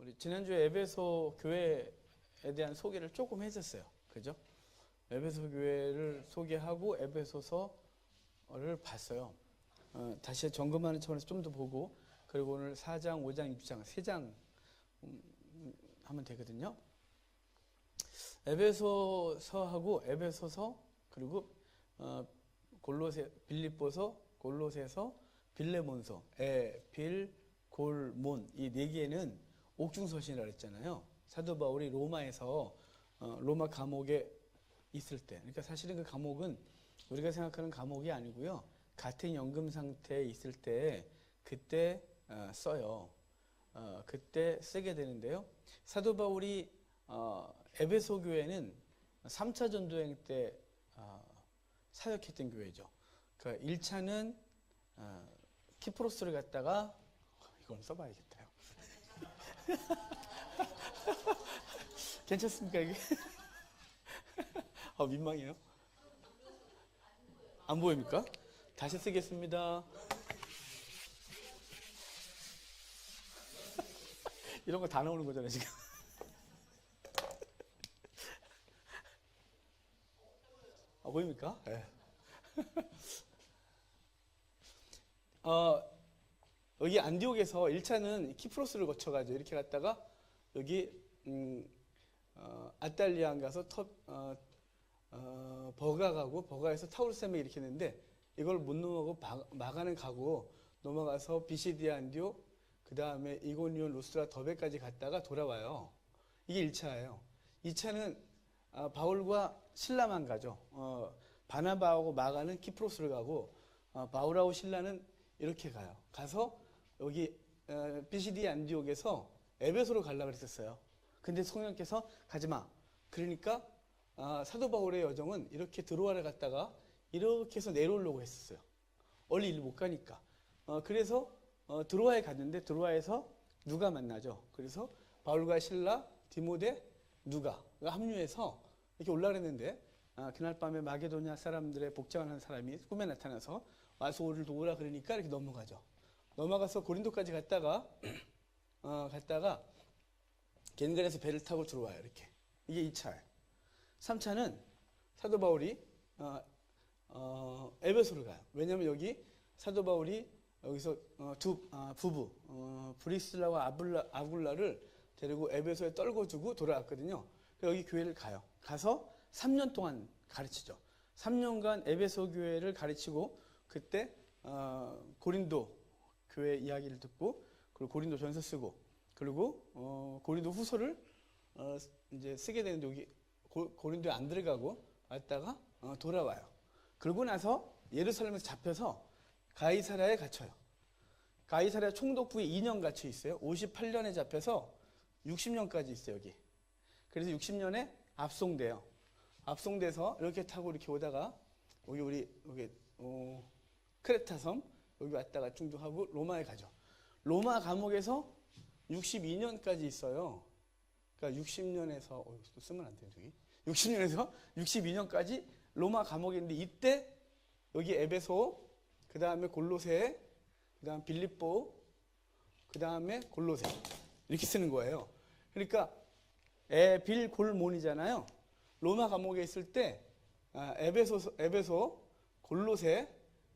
우리 지난주에 에베소 교회에 대한 소개를 조금 했었어요. 그죠? 에베소 교회를 소개하고 에베소서를 봤어요. 다시 점검하는 차원에서 좀 더 보고, 그리고 오늘 4장, 5장, 6장, 3장 하면 되거든요. 에베소서하고 에베소서, 그리고 골로새, 빌립보서, 골로새서, 빌레몬서, 빌, 골, 몬, 이 네 개는 옥중서신이라고 했잖아요. 사도 바울이 로마에서 로마 감옥에 있을 때, 그러니까 사실은 그 감옥은 우리가 생각하는 감옥이 아니고요, 같은 연금 상태에 있을 때 그때 써요. 그때 쓰게 되는데요. 사도 바울이 에베소 교회는 3차 전도행 때 사역했던 교회죠. 그러니까 1차는 키프로스를 갔다가, 이건 써봐야겠다요. 괜찮습니까 이게? 민망해요. 안 보입니까? 다시 쓰겠습니다. 이런 거 다 나오는 거잖아요 지금. 보입니까? 네. 여기 안디옥에서 1차는 키프로스를 거쳐가지고 이렇게 갔다가 여기 아탈리안 가서 버가 가고, 버가에서 타우르셈에 이렇게 했는데, 이걸 못 넘어가고 마가는 가고 넘어가서 비시디아 안디옥, 그 다음에 이고니온, 루스트라, 더베까지 갔다가 돌아와요. 이게 1차예요. 2차는 바울과 실라만 가죠. 바나바하고 마가는 키프로스를 가고, 바울하고 실라는 이렇게 가요. 가서 여기 비시디아 안디옥에서 에베소로 가려고 그랬었어요. 근데 성령께서 가지마. 그러니까 사도 바울의 여정은 이렇게 드로아를 갔다가 이렇게 해서 내려오려고 했었어요. 원래 일로 못 가니까. 그래서 드로아에 갔는데, 드로아에서 누가 만나죠. 그래서 바울과 실라, 디모데, 누가가 합류해서 이렇게 올라가랬는데, 그날 밤에 마게도냐 사람들의 복장하는 사람이 꿈에 나타나서 와서 우리를 도우라 그러니까 이렇게 넘어가죠. 넘어가서 고린도까지 갔다가 겐갈에서 배를 타고 들어와요. 이렇게. 이게 2차예요. 3차는 사도 바울이 에베소를 가요. 왜냐하면 여기 사도 바울이 여기서 부부 브리스라와 아굴라를 데리고 에베소에 떨궈주고 돌아왔거든요. 여기 교회를 가요. 가서 3년 동안 가르치죠. 3년간 에베소 교회를 가르치고, 그때 고린도 교회 이야기를 듣고, 그리고 고린도 전서 쓰고, 그리고 고린도 후서를 이제 쓰게 되는데, 여기 고린도에 안 들어가고 왔다가 돌아와요. 그러고 나서 예루살렘에서 잡혀서 가이사랴에 갇혀요. 가이사랴 총독부에 2년 갇혀 있어요. 58년에 잡혀서 60년까지 있어요, 여기. 그래서 60년에 압송돼요. 압송돼서 이렇게 타고 이렇게 오다가 여기 크레타 섬 여기 왔다가 중동하고 로마에 가죠. 로마 감옥에서 62년까지 있어요. 그러니까 60년에서 또 쓰면 안 돼요, 저기. 60년에서 62년까지 로마 감옥에 있는데, 이때 여기 에베소, 그 다음에 골로새, 그 다음 빌립보, 그 다음에 골로새 이렇게 쓰는 거예요. 그러니까 빌골몬이잖아요. 로마 감옥에 있을 때 에베소, 골로새,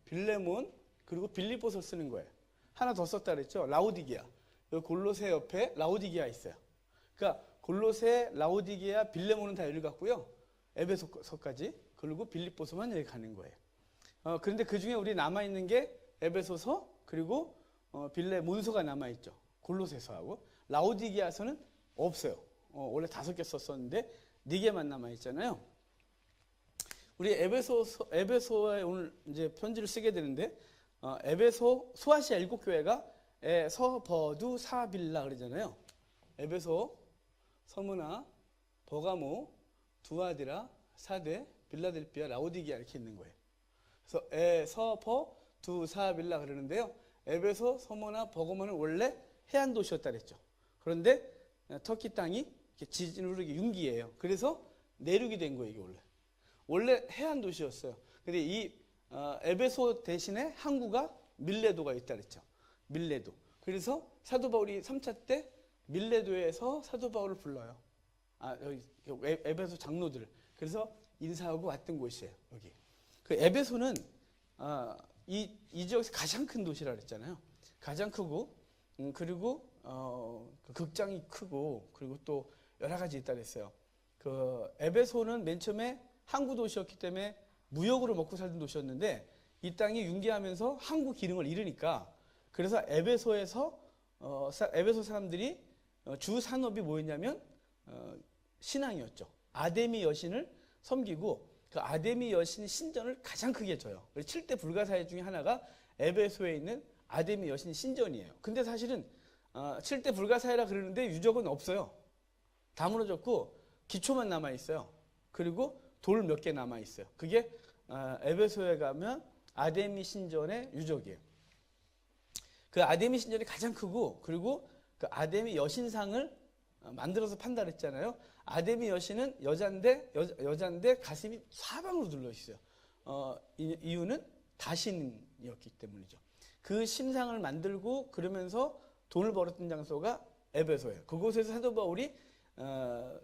빌레몬, 그리고 빌립보서 쓰는 거예요. 하나 더 썼다 그랬죠. 라오디게아. 여기 골로새 옆에 라오디게아 있어요. 그러니까 골로새, 라오디게아, 빌레몬은 다 여기 갔고요. 에베소서까지. 그리고 빌립보서만 여기 가는 거예요. 그런데 그 중에 우리 남아있는 게 에베소서, 그리고 빌레몬서가 남아있죠. 골로새서하고. 라오디게아서는 없어요. 원래 5개 썼었는데 4개만 남아있잖아요. 우리 에베소에 오늘 이제 편지를 쓰게 되는데, 에베소, 소아시아 7교회가 서버두 사빌라 그러잖아요. 에베소, 서무나, 버가모, 두아디라, 사데, 빌라델피아, 라오디게아 이렇게 있는 거예요. 그래서 서버, 두, 사빌라 그러는데요. 에베소, 서무나, 버가모는 원래 해안 도시였다 그랬죠. 그런데 터키 땅이 지진으로 융기예요. 그래서 내륙이 된 거예요, 이게 원래 해안 도시였어요. 근데 이 에베소 대신에 항구가 밀레도가 있다 그랬죠. 밀레도. 그래서 사도 바울이 3차 때 밀레도에서 사도 바울을 불러요. 여기 에베소 장로들을. 그래서 인사하고 왔던 곳이에요. 여기. 그 에베소는 이 지역에서 가장 큰 도시라 그랬잖아요. 가장 크고 그리고 그 극장이 크고 그리고 또 여러 가지 있다 그랬어요. 그 에베소는 맨 처음에 항구 도시였기 때문에 무역으로 먹고 살던 도시였는데 이 땅이 융기하면서 항구 기능을 잃으니까 그래서 에베소에서 에베소 사람들이 주 산업이 뭐였냐면 신앙이었죠. 아데미 여신을 섬기고 그 아데미 여신 신전을 가장 크게 져요. 7대 불가사의 중에 하나가 에베소에 있는 아데미 여신 신전이에요. 근데 사실은 7대 불가사의라 그러는데 유적은 없어요. 다 무너졌고 기초만 남아 있어요. 그리고 돌 몇 개 남아 있어요. 그게 에베소에 가면 아데미 신전의 유적이에요. 그 아데미 신전이 가장 크고 그리고 그 아데미 여신상을 만들어서 판다 그랬잖아요. 아데미 여신은 여잔데 가슴이 사방으로 둘러 있어요. 이유는 다신이었기 때문이죠. 그 신상을 만들고 그러면서 돈을 벌었던 장소가 에베소예요. 그곳에서 사도 바울이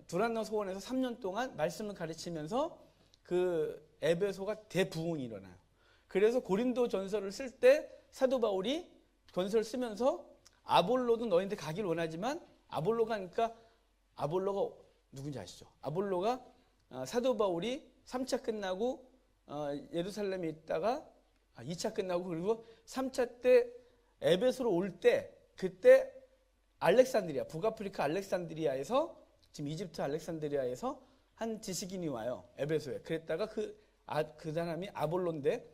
두란노 소원에서 3년 동안 말씀을 가르치면서 그 에베소가 대부흥이 일어나요. 그래서 고린도 전서를 쓸 때 사도 바울이 전서를 쓰면서 아볼로도 너희한테 가길 원하지만 아볼로가 그러니까 아볼로가 누군지 아시죠? 아볼로가 사도 바울이 3차 끝나고 예루살렘에 있다가 2차 끝나고 그리고 3차 때 에베소로 올 때 그때 알렉산드리아 북아프리카 알렉산드리아에서 지금 이집트 알렉산드리아에서 한 지식인이 와요. 에베소에. 그랬다가 그 사람이 아볼로인데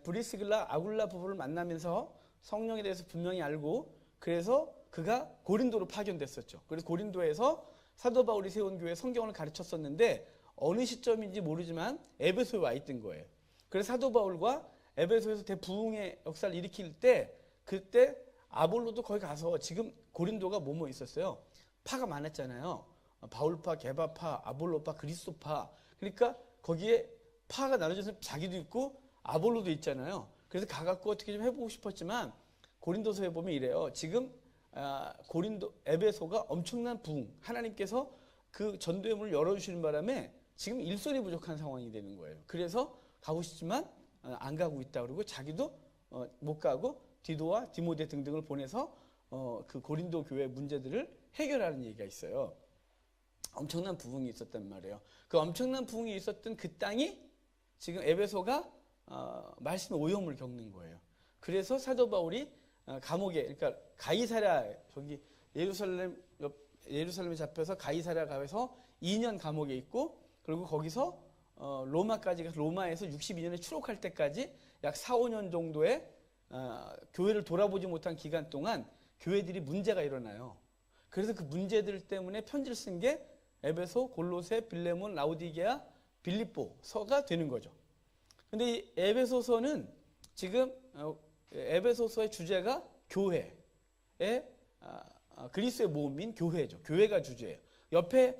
브리스길라 아굴라 부부를 만나면서 성령에 대해서 분명히 알고 그래서 그가 고린도로 파견됐었죠. 그래서 고린도에서 사도 바울이 세운 교회에 성경을 가르쳤었는데 어느 시점인지 모르지만 에베소에 와 있던 거예요. 그래서 사도 바울과 에베소에서 대부흥의 역사를 일으킬 때 그때 아볼로도 거기 가서 지금 고린도가 뭐뭐 있었어요. 파가 많았잖아요. 바울파, 게바파, 아볼로파, 그리스도파. 그러니까 거기에 파가 나눠져서 자기도 있고 아볼로도 있잖아요. 그래서 가갖고 어떻게 좀 해보고 싶었지만 고린도서에 보면 이래요. 지금 에베소가 엄청난 부흥. 하나님께서 그 전도의 문을 열어주시는 바람에 지금 일손이 부족한 상황이 되는 거예요. 그래서 가고 싶지만 안 가고 있다 그러고 자기도 못 가고 디도와 디모데 등등을 보내서 그 고린도 교회 문제들을 해결하는 얘기가 있어요. 엄청난 부흥이 있었단 말이에요. 그 엄청난 부흥이 있었던 그 땅이 지금 에베소가 말씀의 오염을 겪는 거예요. 그래서 사도 바울이 감옥에 그러니까 가이사랴 저기 예루살렘에 잡혀서 가이사랴 가서 2년 감옥에 있고 그리고 거기서 로마까지 가서 로마에서 62년에 추록할 때까지 약 4, 5년 정도의 교회를 돌아보지 못한 기간 동안 교회들이 문제가 일어나요. 그래서 그 문제들 때문에 편지를 쓴 게 에베소, 골로새, 빌레몬, 라오디게아, 빌립보서가 되는 거죠. 근데 이 에베소서는 지금 에베소서의 주제가 교회의 그리스도의 몸인 교회죠. 교회가 주제예요. 옆에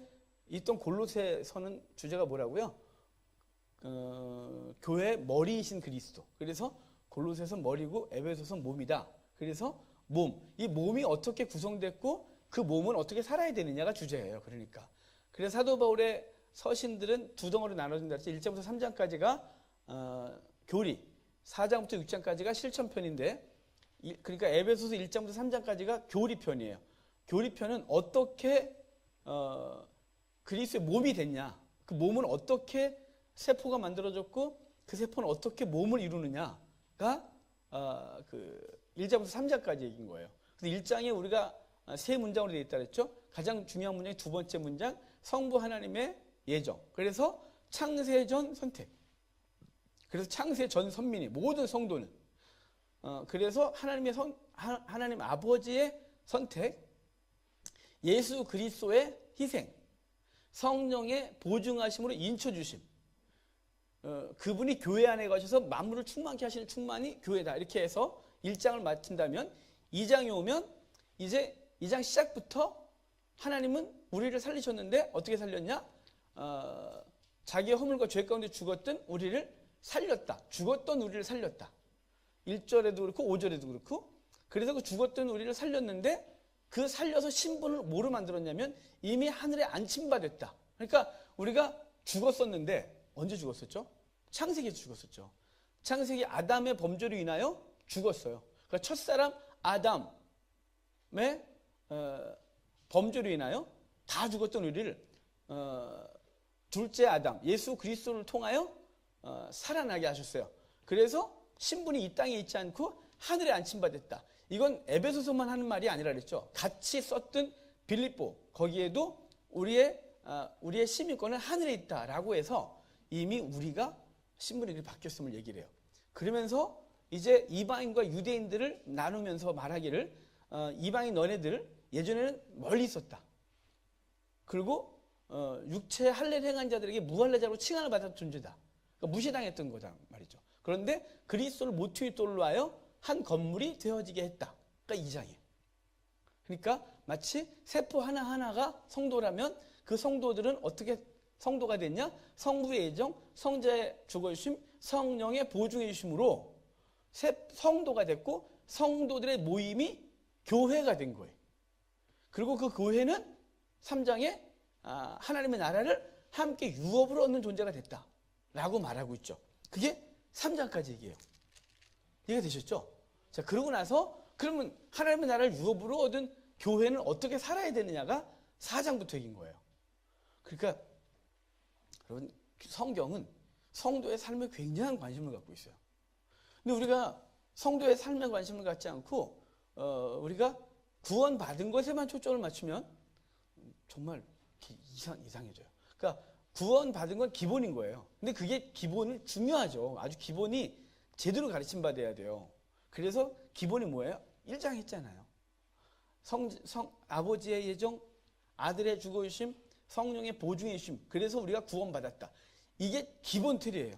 있던 골로새서는 주제가 뭐라고요? 교회의 머리이신 그리스도. 그래서 골로새서 머리고 에베소서 몸이다. 그래서 이 몸이 어떻게 구성됐고 그 몸은 어떻게 살아야 되느냐가 주제예요. 그러니까. 그래서 사도 바울의 서신들은 두 덩어리로 나눠진다. 1장부터 3장까지가 교리, 4장부터 6장까지가 실천편인데 그러니까 에베소서 1장부터 3장까지가 교리편이에요. 교리편은 어떻게 그리스도의 몸이 됐냐. 그 몸은 어떻게 세포가 만들어졌고 그 세포는 어떻게 몸을 이루느냐가 그 1장부터 3장까지 얘기인 거예요. 그래서 1장에 우리가 세 문장으로 되어 있다 그랬죠. 가장 중요한 문장이 두 번째 문장, 성부 하나님의 예정. 그래서 창세전 선택. 그래서 창세전 선민이 모든 성도는 그래서 하나님 아버지의 선택, 예수 그리스도의 희생, 성령의 보증하심으로 인쳐주심. 그분이 교회 안에 가셔서 만물을 충만케 하시는 충만이 교회다. 이렇게 해서 1장을 마친다면 2장에 오면 이제 2장 시작부터 하나님은 우리를 살리셨는데 어떻게 살렸냐? 자기의 허물과 죄 가운데 죽었던 우리를 살렸다. 죽었던 우리를 살렸다. 1절에도 그렇고 5절에도 그렇고 그래서 그 죽었던 우리를 살렸는데 그 살려서 신분을 뭐로 만들었냐면 이미 하늘에 안침받았다. 그러니까 우리가 죽었었는데 언제 죽었었죠? 창세기에 죽었었죠. 창세기 아담의 범죄로 인하여 죽었어요. 그러니까 첫사람 아담의 범죄로 인하여 다 죽었던 우리를 둘째 아담 예수 그리스도를 통하여 살아나게 하셨어요. 그래서 신분이 이 땅에 있지 않고 하늘에 안침받았다. 이건 에베소서만 하는 말이 아니라 그랬죠. 같이 썼던 빌립보 거기에도 우리의 시민권은 하늘에 있다라고 해서 이미 우리가 신분이 바뀌었음을 얘기를 해요. 그러면서 이제 이방인과 유대인들을 나누면서 말하기를 이방인 너네들 예전에는 멀리 있었다. 그리고 육체 할례를 행한 자들에게 무할례자로 칭함을 받았던 존재다. 그러니까 무시당했던 거다 말이죠. 그런데 그리스도를 모퉁이 돌로 하여 한 건물이 되어지게 했다. 그러니까 2장이에요. 그러니까 마치 세포 하나하나가 성도라면 그 성도들은 어떻게 성도가 됐냐? 성부의 예정, 성자의 죽어주심, 성령의 보증해 주심으로 성도가 됐고 성도들의 모임이 교회가 된 거예요. 그리고 그 교회는 3장에 하나님의 나라를 함께 유업으로 얻는 존재가 됐다라고 말하고 있죠. 그게 3장까지 얘기해요. 이해가 되셨죠? 자, 그러고 나서 그러면 하나님의 나라를 유업으로 얻은 교회는 어떻게 살아야 되느냐가 4장부터 얘기인 거예요. 그러니까 여러분 성경은 성도의 삶에 굉장한 관심을 갖고 있어요. 근데 우리가 성도의 삶에 관심을 갖지 않고 우리가 구원받은 것에만 초점을 맞추면 정말 이상해져요. 그러니까 구원받은 건 기본인 거예요. 근데 그게 기본은 중요하죠. 아주 기본이 제대로 가르침 받아야 돼요. 그래서 기본이 뭐예요? 1장 했잖아요. 아버지의 예정, 아들의 죽어주심, 성령의 보증해 주심. 그래서 우리가 구원받았다. 이게 기본 틀이에요.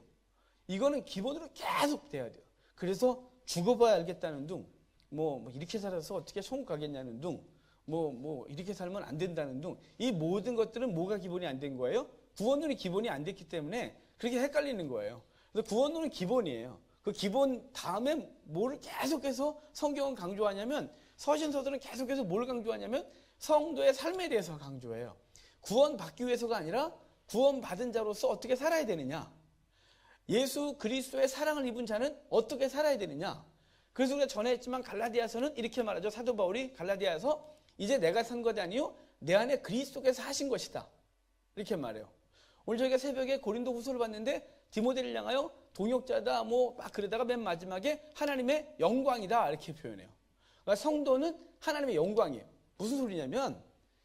이거는 기본으로 계속 돼야 돼요. 그래서 죽어봐야 알겠다는 둥, 뭐 이렇게 살아서 어떻게 천국 가겠냐는 둥, 뭐 이렇게 살면 안 된다는 둥, 이 모든 것들은 뭐가 기본이 안 된 거예요? 구원론이 기본이 안 됐기 때문에 그렇게 헷갈리는 거예요. 그래서 구원론은 기본이에요. 그 기본 다음에 뭐를 계속해서 성경은 강조하냐면 서신서들은 계속해서 뭘 강조하냐면 성도의 삶에 대해서 강조해요. 구원받기 위해서가 아니라 구원받은 자로서 어떻게 살아야 되느냐, 예수 그리스도의 사랑을 입은 자는 어떻게 살아야 되느냐. 그래서 우리가 전에 했지만 갈라디아서는 이렇게 말하죠. 사도 바울이 갈라디아에서 이제 내가 산 것이 아니요 내 안에 그리스도께서 하신 것이다 이렇게 말해요. 오늘 저희가 새벽에 고린도 후서를 봤는데 디모데를 향하여 동역자다 막 그러다가 맨 마지막에 하나님의 영광이다 이렇게 표현해요. 그러니까 성도는 하나님의 영광이에요. 무슨 소리냐면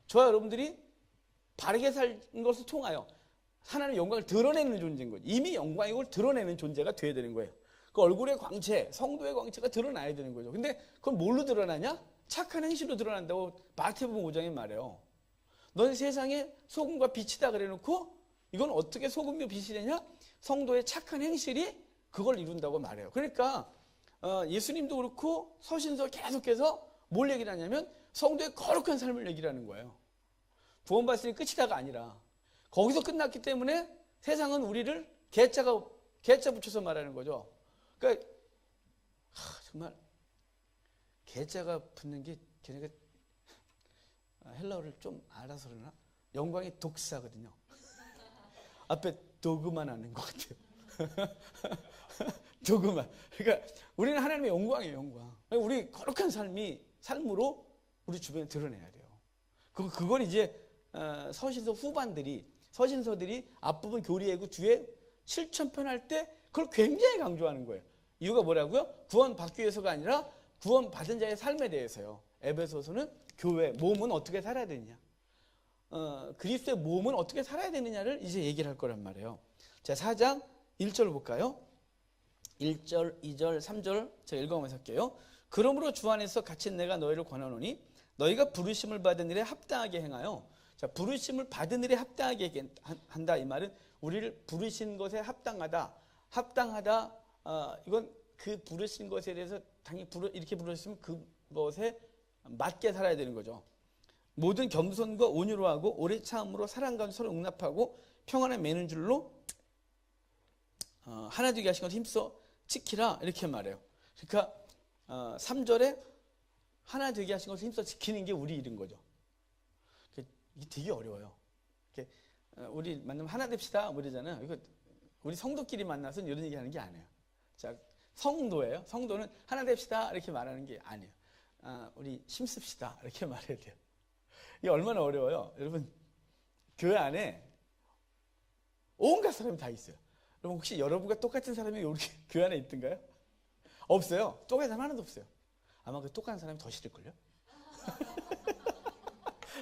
저와 여러분들이 바르게 산 것을 통하여 하나님의 영광을 드러내는 존재인 거죠. 이미 영광이고 드러내는 존재가 돼야 되는 거예요. 그 얼굴의 광채, 성도의 광채가 드러나야 되는 거죠. 근데 그건 뭘로 드러나냐? 착한 행실로 드러난다고 마태복음 5장에 말해요. 넌 세상에 소금과 빛이다 그래놓고 이건 어떻게 소금과 빛이 되냐? 성도의 착한 행실이 그걸 이룬다고 말해요. 그러니까 예수님도 그렇고 서신서 계속해서 뭘 얘기를 하냐면 성도의 거룩한 삶을 얘기를 하는 거예요. 구원받으니 끝이다가 아니라 거기서 끝났기 때문에 세상은 우리를 개자 붙여서 말하는 거죠. 그러니까 정말 개자가 붙는 게 걔네가 헬라어를 좀 알아서 그러나 영광의 독사거든요. 앞에 도그만 하는 것 같아요. 도그만. 그러니까 우리는 하나님의 영광이에요, 영광. 우리 거룩한 삶으로 우리 주변에 드러내야 돼요. 그걸 이제 서신서들이 앞부분 교리예고 뒤에 실천편 할 때 그걸 굉장히 강조하는 거예요. 이유가 뭐라고요? 구원받기 위해서가 아니라 구원받은 자의 삶에 대해서요. 에베소서는 교회, 몸은 어떻게 살아야 되느냐, 그리스도의 몸은 어떻게 살아야 되느냐를 이제 얘기를 할 거란 말이에요. 자, 4장 1절 볼까요? 1절, 2절, 3절 제가 읽어가면서 할게요. 그러므로 주 안에서 갇힌 내가 너희를 권하노니 너희가 부르심을 받은 일에 합당하게 행하여. 자, 부르심을 받은 일에 합당하게 한다. 이 말은 우리를 부르신 것에 합당하다. 이건 그 부르신 것에 대해서 당연히 이렇게 부르셨으면 그것에 맞게 살아야 되는 거죠. 모든 겸손과 온유로 하고 오래 참음으로 사랑 가운데 서로 응납하고 평안에 매는 줄로 하나 되게 하신 것 힘써 지키라 이렇게 말해요. 그러니까 3절에 하나 되게 하신 것을 힘써 지키는 게 우리 일인 거죠. 이게 되게 어려워요. 우리 만나면 하나 됩시다 뭐 이러잖아요. 이거 우리 성도끼리 만나서 이런 얘기 하는 게 아니에요. 자, 성도예요. 성도는 하나 됩시다 이렇게 말하는 게 아니에요. 우리 힘씁시다 이렇게 말해야 돼요. 이게 얼마나 어려워요. 여러분, 교회 안에 온갖 사람이 다 있어요. 여러분, 혹시 여러분과 똑같은 사람이 우리 교회 안에 있던가요? 없어요. 똑같은 사람 하나도 없어요. 아마 그 똑같은 사람이 더 싫을걸요?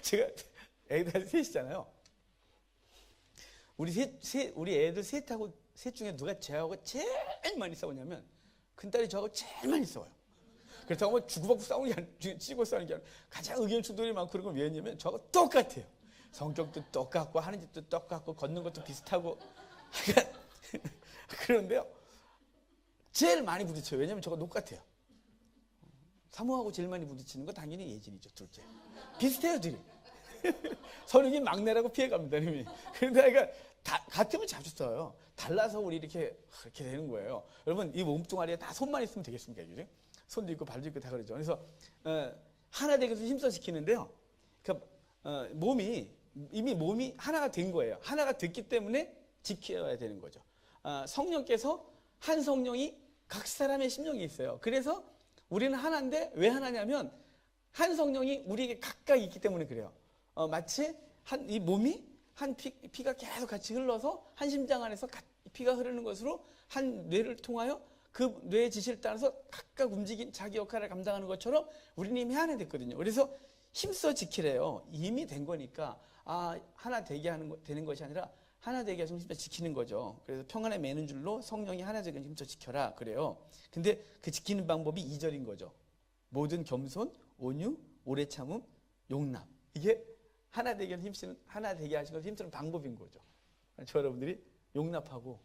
제가 애들 셋이잖아요. 우리 애들 셋 중에 누가 저하고 제일 많이 싸우냐면 큰딸이 저하고 제일 많이 싸워요. 그렇다고 뭐 주고받고 싸우는 게 아니라, 찌고 싸우는 게 아니라 가장 의견 충돌이 많고 그런 건 왜냐면 저하고 똑같아요. 성격도 똑같고 하는 짓도 똑같고 걷는 것도 비슷하고 그런데요. 제일 많이 부딪혀요. 왜냐면 저가 똑같아요. 사모하고 제일 많이 부딪히는 건 당연히 예진이죠. 둘째. 비슷해요, 둘이. 선욱이 막내라고 피해갑니다, 이미. 그런데 그러니까 같으면 자주 써요. 달라서 우리 이렇게 되는 거예요. 여러분, 이 몸뚱아리에 다 손만 있으면 되겠습니까? 그죠? 손도 있고 발도 있고 다 그러죠. 그래서 하나 되기 위해서 힘써 지키는데요. 그러니까 이미 몸이 하나가 된 거예요. 하나가 됐기 때문에 지켜야 되는 거죠. 성령께서 한 성령이 각 사람의 심령이 있어요. 그래서 우리는 하나인데 왜 하나냐면 한 성령이 우리에게 각각 있기 때문에 그래요. 마치 이 몸이 한 피가 계속 같이 흘러서 한 심장 안에서 피가 흐르는 것으로 한 뇌를 통하여 그 뇌의 지시를 따라서 각각 움직인 자기 역할을 감당하는 것처럼 우리는 이미 하나 됐거든요. 그래서 힘써 지키래요. 이미 된 거니까 하나 되게 되는 것이 아니라 하나 되게 하시면 힘써 지키는 거죠. 그래서 평안에 매는 줄로 성령이 하나 되게 힘써 지켜라 그래요. 근데 그 지키는 방법이 2절인 거죠. 모든 겸손, 온유, 오래 참음, 용납. 이게 하나 되게 하신 것을 힘쓰는 방법인 거죠. 저 여러분들이 용납하고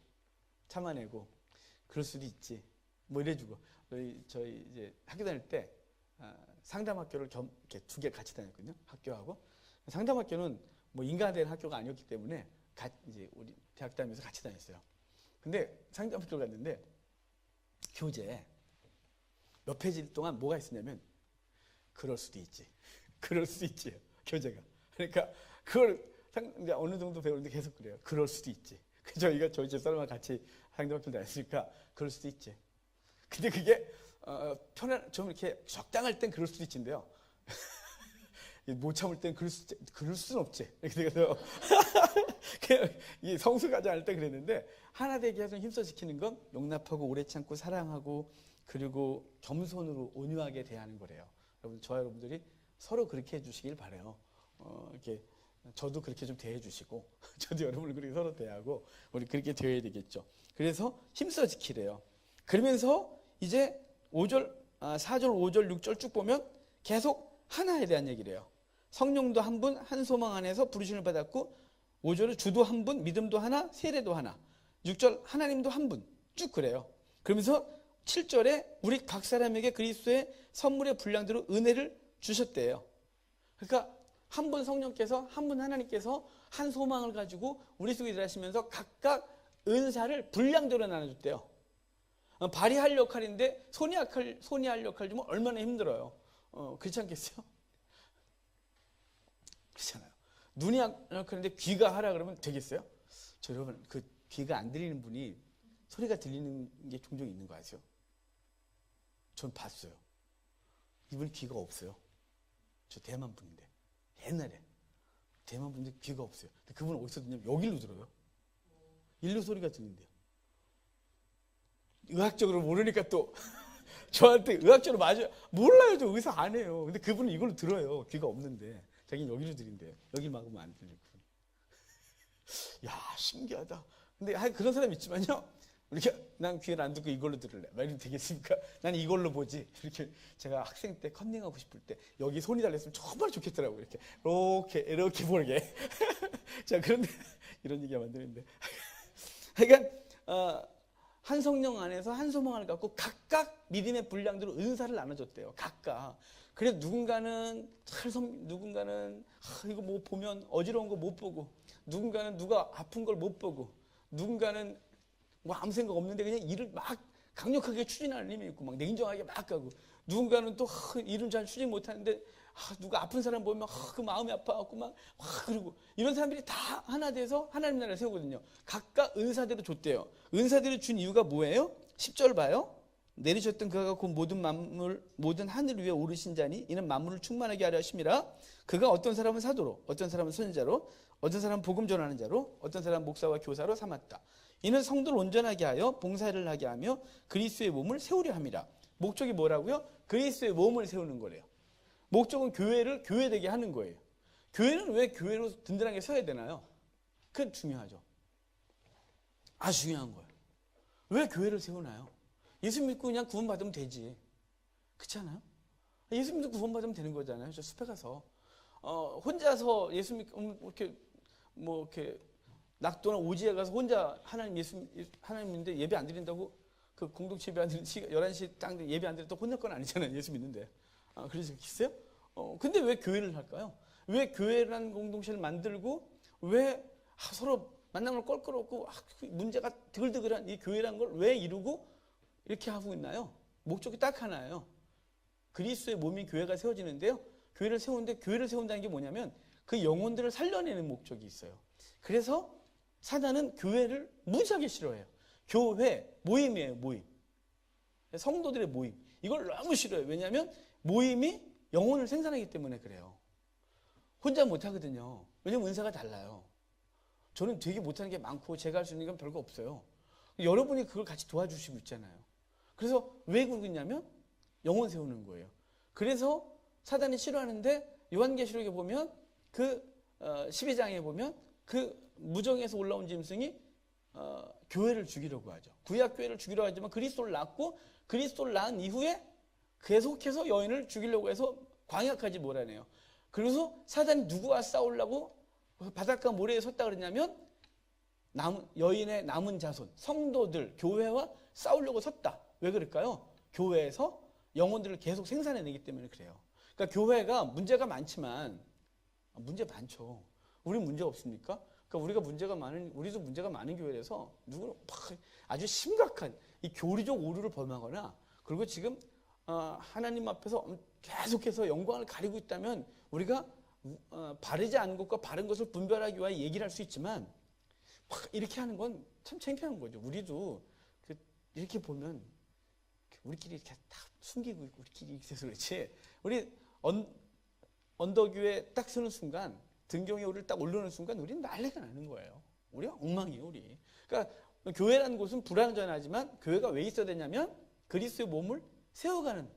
참아내고 그럴 수도 있지. 뭐 이래주고 저희 이제 학교 다닐 때 상담학교를 이렇게 2개 같이 다녔거든요. 학교하고 상담학교는 뭐 인간화된 학교가 아니었기 때문에 이제 우리 대학 다니면서 같이 다녔어요. 근데 상담학교를 갔는데 교재 몇 페이지 동안 뭐가 있었냐면 그럴 수도 있지. 그럴 수도 있지. 교재가. 그러니까 그걸 이제 어느 정도 배우는데 계속 그래요. 그럴 수도 있지. 저희가 저희 집사람과 같이 상담학교를 다녔으니까 그럴 수도 있지. 근데 그게 좀 이렇게 적당할 땐 그럴 수도 있지인데요. 못 참을 땐 그럴 수는 없지. 이렇게 돼서 이 성숙하지 않을 때 그랬는데 하나 되게 해서 힘써 지키는 건 용납하고 오래 참고 사랑하고 그리고 겸손으로 온유하게 대하는 거래요. 여러분, 저와 여러분들이 서로 그렇게 해주시길 바래요. 이렇게 저도 그렇게 좀 대해주시고 저도 여러분을 그렇게 서로 대하고 우리 그렇게 되어야 되겠죠. 그래서 힘써 지키래요. 그러면서 이제 4절, 5절, 6절 쭉 보면 계속 하나에 대한 얘기를 해요. 성령도 한 분, 한 소망 안에서 부르심을 받았고 5절은 주도 한 분, 믿음도 하나, 세례도 하나. 6절 하나님도 한 분. 쭉 그래요. 그러면서 7절에 우리 각 사람에게 그리스도의 선물의 분량대로 은혜를 주셨대요. 그러니까 한 분 성령께서, 한 분 하나님께서 한 소망을 가지고 우리 속에 일하시면서 각각 은사를 분량대로 나눠줬대요. 발휘할 역할인데 손이 할 역할 주면 얼마나 힘들어요. 그렇지 않겠어요? 그렇잖아요. 눈이 할 역할인데 귀가 하라 그러면 되겠어요? 저 여러분, 그 귀가 안 들리는 분이 소리가 들리는 게 종종 있는 거 아세요? 전 봤어요. 이분 귀가 없어요. 저 대만 분인데 옛날에 대만 분인데 귀가 없어요. 근데 그분은 어디서 듣냐면 여기로 들어요. 일로 소리가 들린대요. 의학적으로 모르니까 또 저한테 의학적으로 맞아요. 몰라요. 저 의사 안 해요. 근데 그분은 이걸로 들어요. 귀가 없는데 자기는 여기로 들린대요. 여기 막으면 안 들리고. 야, 신기하다. 근데 그런 사람이 있지만요. 이렇게 난 귀를 안 듣고 이걸로 들을래. 말이 되겠습니까? 난 이걸로 보지. 이렇게 제가 학생 때 컨닝하고 싶을 때 여기 손이 달렸으면 정말 좋겠더라고요. 이렇게 보게. 자, 그런데 이런 얘기가 만드는데. 그러니까 한 성령 안에서 한 소망을 갖고 각각 믿음의 분량대로 은사를 나눠줬대요. 각각. 그래서 누군가는 이거 뭐 보면 어지러운 거 못 보고, 누군가는 누가 아픈 걸 못 보고, 누군가는 뭐 아무 생각 없는데 그냥 일을 막 강력하게 추진하는 힘이 있고 막 냉정하게 막 가고, 누군가는 또 일은 잘 수직 못하는데 누가 아픈 사람 보면 그 마음이 아파갖고 막 그러고 이런 사람들이 다 하나 돼서 하나님 나라를 세우거든요. 각각 은사대로 줬대요. 은사대로 준 이유가 뭐예요? 10절 봐요. 내리셨던 그가 곧 모든 만물 모든 하늘 위에 오르신 자니 이는 만물을 충만하게 하려 하심이라. 그가 어떤 사람은 사도로 어떤 사람은 선지자로 어떤 사람은 복음 전하는 자로 어떤 사람은 목사와 교사로 삼았다. 이는 성도를 온전하게 하여 봉사를 하게 하며 그리스도의 몸을 세우려 함이라. 목적이 뭐라고요? 그리스도의 몸을 세우는 거래요. 목적은 교회를 교회되게 하는 거예요. 교회는 왜 교회로 든든하게 서야 되나요? 그건 중요하죠. 아주 중요한 거예요. 왜 교회를 세우나요? 예수 믿고 그냥 구원받으면 되지. 그렇지 않아요? 예수 믿고 구원받으면 되는 거잖아요. 저 숲에 가서 혼자서 예수 믿고 이렇게 낙도나 오지에 가서 혼자 하나님인데 예배 안 드린다고 그 공동체 예배 안 드리는 11시 딱 예배 안 드린다고 혼날 건 아니잖아요. 예수 믿는데. 그러시겠어요? 근데 왜 교회를 할까요? 왜 교회라는 공동체를 만들고 왜 서로 만남을 껄끄럽고 문제가 드글드글한 이 교회라는 걸 왜 이루고 이렇게 하고 있나요? 목적이 딱 하나예요. 그리스도의 몸인 교회가 세워지는데요. 교회를 세우는데 교회를 세운다는 게 뭐냐면 그 영혼들을 살려내는 목적이 있어요. 그래서 사단은 교회를 무지하게 싫어해요. 교회, 모임이에요, 모임. 성도들의 모임. 이걸 너무 싫어해요. 왜냐하면 모임이 영혼을 생산하기 때문에 그래요. 혼자 못하거든요. 왜냐면 은사가 달라요. 저는 되게 못하는 게 많고 제가 할 수 있는 건 별거 없어요. 여러분이 그걸 같이 도와주시고 있잖아요. 그래서 왜 그러냐면 영혼 세우는 거예요. 그래서 사단이 싫어하는데 요한계시록에 보면 그 12장에 보면 그 무정에서 올라온 짐승이 교회를 죽이려고 하죠. 구약 교회를 죽이려고 하지만 그리스도를 낳고 그리스도를 낳은 이후에 계속해서 여인을 죽이려고 해서 광야까지 몰아내요. 그래서 사단이 누구와 싸우려고 바닷가 모래에 섰다 그랬냐면 여인의 남은 자손, 성도들, 교회와 싸우려고 섰다. 왜 그럴까요? 교회에서 영혼들을 계속 생산해내기 때문에 그래요. 그러니까 교회가 문제가 많지만 문제 많죠. 우리 문제 없습니까? 그러니까 우리도 문제가 많은 교회라서 누구는 아주 심각한 이 교리적 오류를 범하거나 그리고 지금 하나님 앞에서 계속해서 영광을 가리고 있다면 우리가 바르지 않은 것과 바른 것을 분별하기 위해 얘기를 할 수 있지만 이렇게 하는 건 참 창피한 거죠. 우리도 이렇게 보면 우리끼리 이렇게 다 숨기고 있고 우리끼리 있어서 그렇지. 우리 언덕 위에 딱 서는 순간 등경에 우리를 딱 올려놓는 순간 우리는 난리가 나는 거예요. 우리가 엉망이에요. 우리. 그러니까 교회라는 곳은 불완전하지만 교회가 왜 있어야 되냐면 그리스도의 몸을 세워가는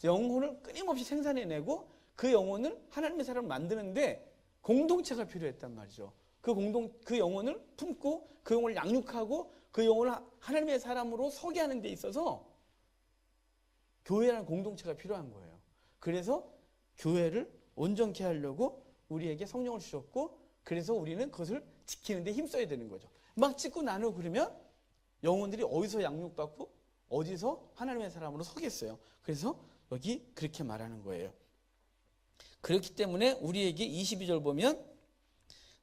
영혼을 끊임없이 생산해내고 그 영혼을 하나님의 사람을 만드는데 공동체가 필요했단 말이죠. 그 영혼을 품고 그 영혼을 양육하고 그 영혼을 하나님의 사람으로 서게 하는 데 있어서 교회라는 공동체가 필요한 거예요. 그래서 교회를 온전케 하려고 우리에게 성령을 주셨고 그래서 우리는 그것을 지키는 데 힘써야 되는 거죠. 막 찍고 나누고 그러면 영혼들이 어디서 양육받고 어디서 하나님의 사람으로 서겠어요. 그래서 여기 그렇게 말하는 거예요. 그렇기 때문에 우리에게 22절 보면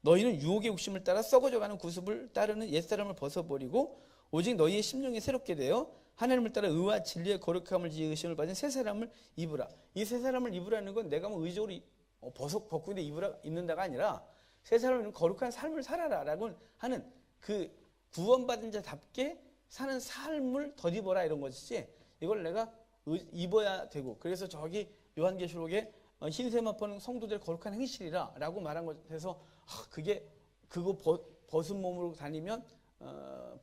너희는 유혹의 욕심을 따라 썩어져가는 구습을 따르는 옛사람을 벗어버리고 오직 너희의 심령이 새롭게 되어 하나님을 따라 의와 진리의 거룩함을 지으심을 받은 새 사람을 입으라. 이 새 사람을 입으라는 건 내가 뭐 의적으로 벗고 입는다가 아니라 새 사람은 거룩한 삶을 살아라 라고 하는 그 구원받은 자답게 사는 삶을 덧입어라 이런 것이지 이걸 내가 입어야 되고 그래서 저기 요한계시록에 흰새만 퍼는 성도들의 거룩한 행실이라 라고 말한 것에서 그거 벗은 몸으로 다니면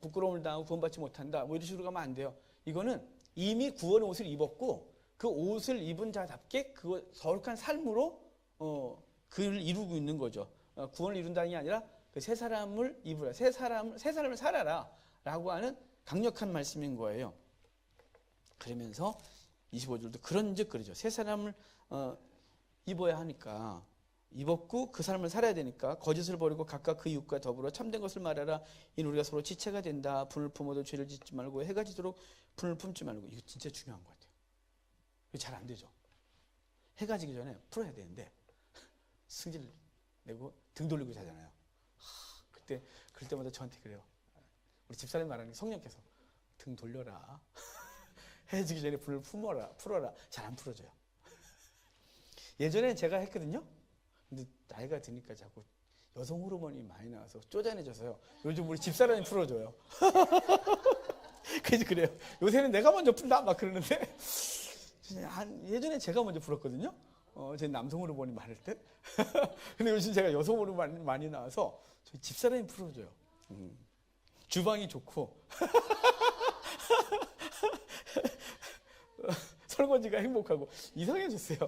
부끄러움을 당하고 구원받지 못한다 뭐 이런 식으로 가면 안 돼요. 이거는 이미 구원의 옷을 입었고 그 옷을 입은 자답게 그 거룩한 삶으로 그를 이루고 있는 거죠. 구원을 이룬다는 게 아니라 그 새 사람을 입으라. 새 사람을 살아라 라고 하는 강력한 말씀인 거예요. 그러면서 25절도 그런즉 그러죠. 새 사람을 입어야 하니까 입었고 그 사람을 살아야 되니까 거짓을 버리고 각각 그 이웃과 더불어 참된 것을 말하라. 이는 우리가 서로 지체가 된다. 분을 품어도 죄를 짓지 말고 해가 지도록 분을 품지 말고. 이거 진짜 중요한 것 같아요. 이거 잘 안 되죠. 해가 지기 전에 풀어야 되는데 승질 내고 등 돌리고 자잖아요. 그럴 때마다 저한테 그래요. 우리 집사람이 말하는 게 성령께서 등 돌려라. 헤어지기 전에 불을 풀어라. 잘 안 풀어져요. 예전엔 제가 했거든요. 근데 나이가 드니까 자꾸 여성 호르몬이 많이 나와서 쪼잔해져서요. 요즘 우리 집사람이 풀어줘요. 그래서 그래요. 요새는 내가 먼저 푼다 막 그러는데 예전에 제가 먼저 풀었거든요. 제 남성 호르몬이 많을 때. 근데 요즘 제가 여성 호르몬이 많이 나와서 저희 집사람이 풀어줘요. 주방이 좋고 설거지가 행복하고 이상해졌어요.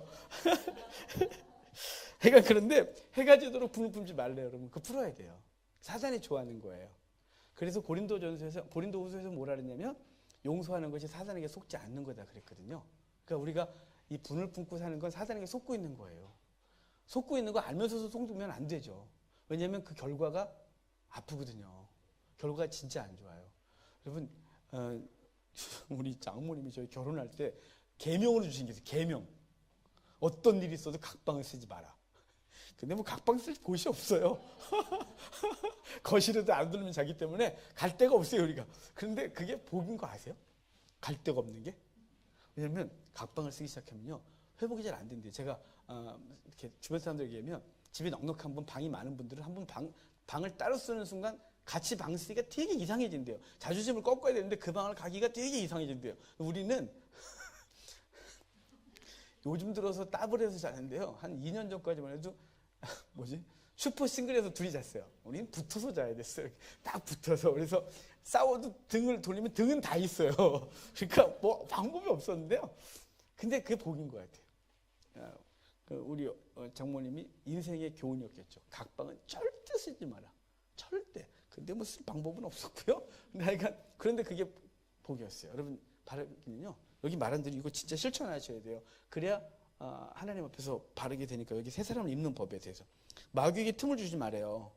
해가 그런데 해가 지도록 불을 품지 말래요, 여러분. 그거 풀어야 돼요. 사단이 좋아하는 거예요. 그래서 고린도후서에서 뭐라 그랬냐면 용서하는 것이 사단에게 속지 않는 거다 그랬거든요. 그러니까 우리가 이 분을 품고 사는 건 사단에게 속고 있는 거예요. 속고 있는 거 알면서도 속으면 안 되죠. 왜냐하면 그 결과가 아프거든요. 결과가 진짜 안 좋아요. 여러분, 우리 장모님이 저희 결혼할 때 계명으로 주신 게 있어요. 계명. 어떤 일이 있어도 각방을 쓰지 마라. 근데 뭐 각방 쓸 곳이 없어요. 거실에도 안 들으면 자기 때문에 갈 데가 없어요, 우리가. 그런데 그게 복인 거 아세요? 갈 데가 없는 게? 왜냐면 각방을 쓰기 시작하면요, 회복이 잘 안 된대요. 제가 이렇게 주변 사람들에게 얘기하면 집에 넉넉한 분, 방이 많은 분들은 한 번 방을 따로 쓰는 순간 같이 방 쓰기가 되게 이상해진대요. 자존심을 꺾어야 되는데 그 방을 가기가 되게 이상해진대요. 우리는 요즘 들어서 따블 해서 자는데요. 한 2년 전까지만 해도 슈퍼 싱글에서 둘이 잤어요. 우리는 붙어서 자야 됐어요. 딱 붙어서. 그래서 싸워도 등을 돌리면 등은 다 있어요. 그러니까 뭐 방법이 없었는데요. 근데 그게 복인 것 같아요. 우리 장모님이 인생의 교훈이었겠죠. 각방은 절대 쓰지 마라. 절대. 근데 뭐 쓸 방법은 없었고요. 그런데 그게 복이었어요. 여러분, 바르기는요, 여기 말한 대로 이거 진짜 실천하셔야 돼요. 그래야 하나님 앞에서 바르게 되니까. 여기 세 사람을 입는 법에 대해서 마귀에게 틈을 주지 말아요.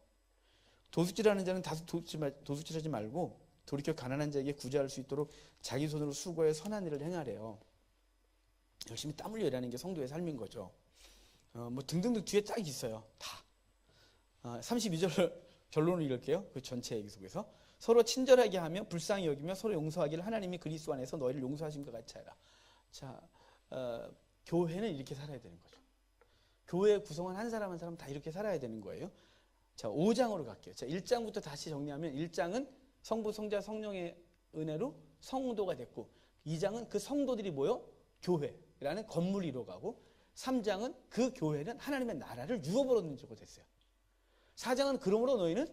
도둑질하는 자는 다소 도둑질하지 말고 돌이켜 가난한 자에게 구제할 수 있도록 자기 손으로 수고해 선한 일을 행하래요. 열심히 땀 흘려 일하는 게 성도의 삶인 거죠. 뭐 등등등 뒤에 딱 있어요. 다. 32절 결론을 읽을게요. 그 전체 얘기 속에서 서로 친절하게 하며 불쌍히 여기며 서로 용서하기를 하나님이 그리스도 안에서 너희를 용서하신 것 같이 하라. 자, 교회는 이렇게 살아야 되는 거죠. 교회 구성원 한 사람 한 사람 다 이렇게 살아야 되는 거예요. 자, 5장으로 갈게요. 자, 1장부터 다시 정리하면 1장은 성부, 성자, 성령의 은혜로 성도가 됐고, 2장은 그 성도들이 모여 교회라는 건물이 이뤄가고, 3장은 그 교회는 하나님의 나라를 유업으로 얻는 쪽으로 됐어요. 4장은 그러므로 너희는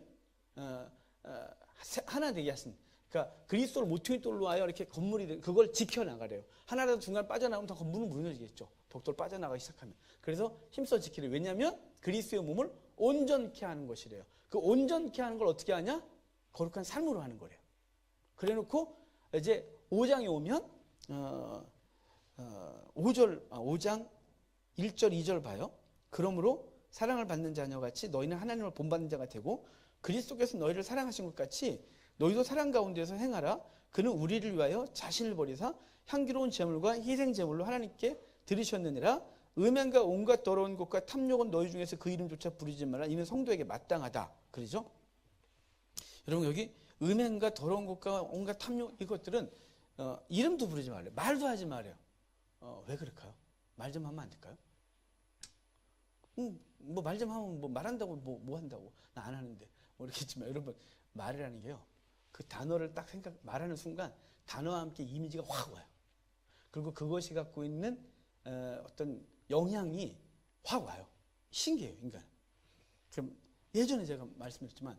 하나 되게 하신, 그러니까 그리스도를 모퉁이돌로 하여 이렇게 건물이 그걸 지켜나가래요. 하나라도 중간 빠져나가면 다 건물은 무너지겠죠. 벽돌 빠져나가기 시작하면. 그래서 힘써 지키래요. 왜냐하면 그리스도의 몸을 온전케 하는 것이래요. 그 온전케 하는 걸 어떻게 하냐? 거룩한 삶으로 하는 거래요. 그래놓고 이제 5장에 오면 5장 1절 2절 봐요. 그러므로 사랑을 받는 자녀같이 너희는 하나님을 본받는 자가 되고 그리스도께서 너희를 사랑하신 것 같이 너희도 사랑 가운데서 행하라. 그는 우리를 위하여 자신을 버리사 향기로운 제물과 희생 제물로 하나님께 드리셨느니라. 음행과 온갖 더러운 것과 탐욕은 너희 중에서 그 이름조차 부르지 말라. 이는 성도에게 마땅하다. 그러죠? 여러분, 여기 음행과 더러운 것과 온갖 탐욕, 이것들은 이름도 부르지 말래요. 말도 하지 말아요. 왜 그럴까요? 말 좀 하면 안 될까요? 뭐 말 좀 하면 뭐 말한다고 뭐 한다고 나 안 하는데 뭐 이렇게 했지만, 여러분, 말이라는 게요, 그 단어를 딱 말하는 순간 단어와 함께 이미지가 확 와요. 그리고 그것이 갖고 있는 어떤 영향이 확 와요. 신기해요, 인간. 그럼 예전에 제가 말씀드렸지만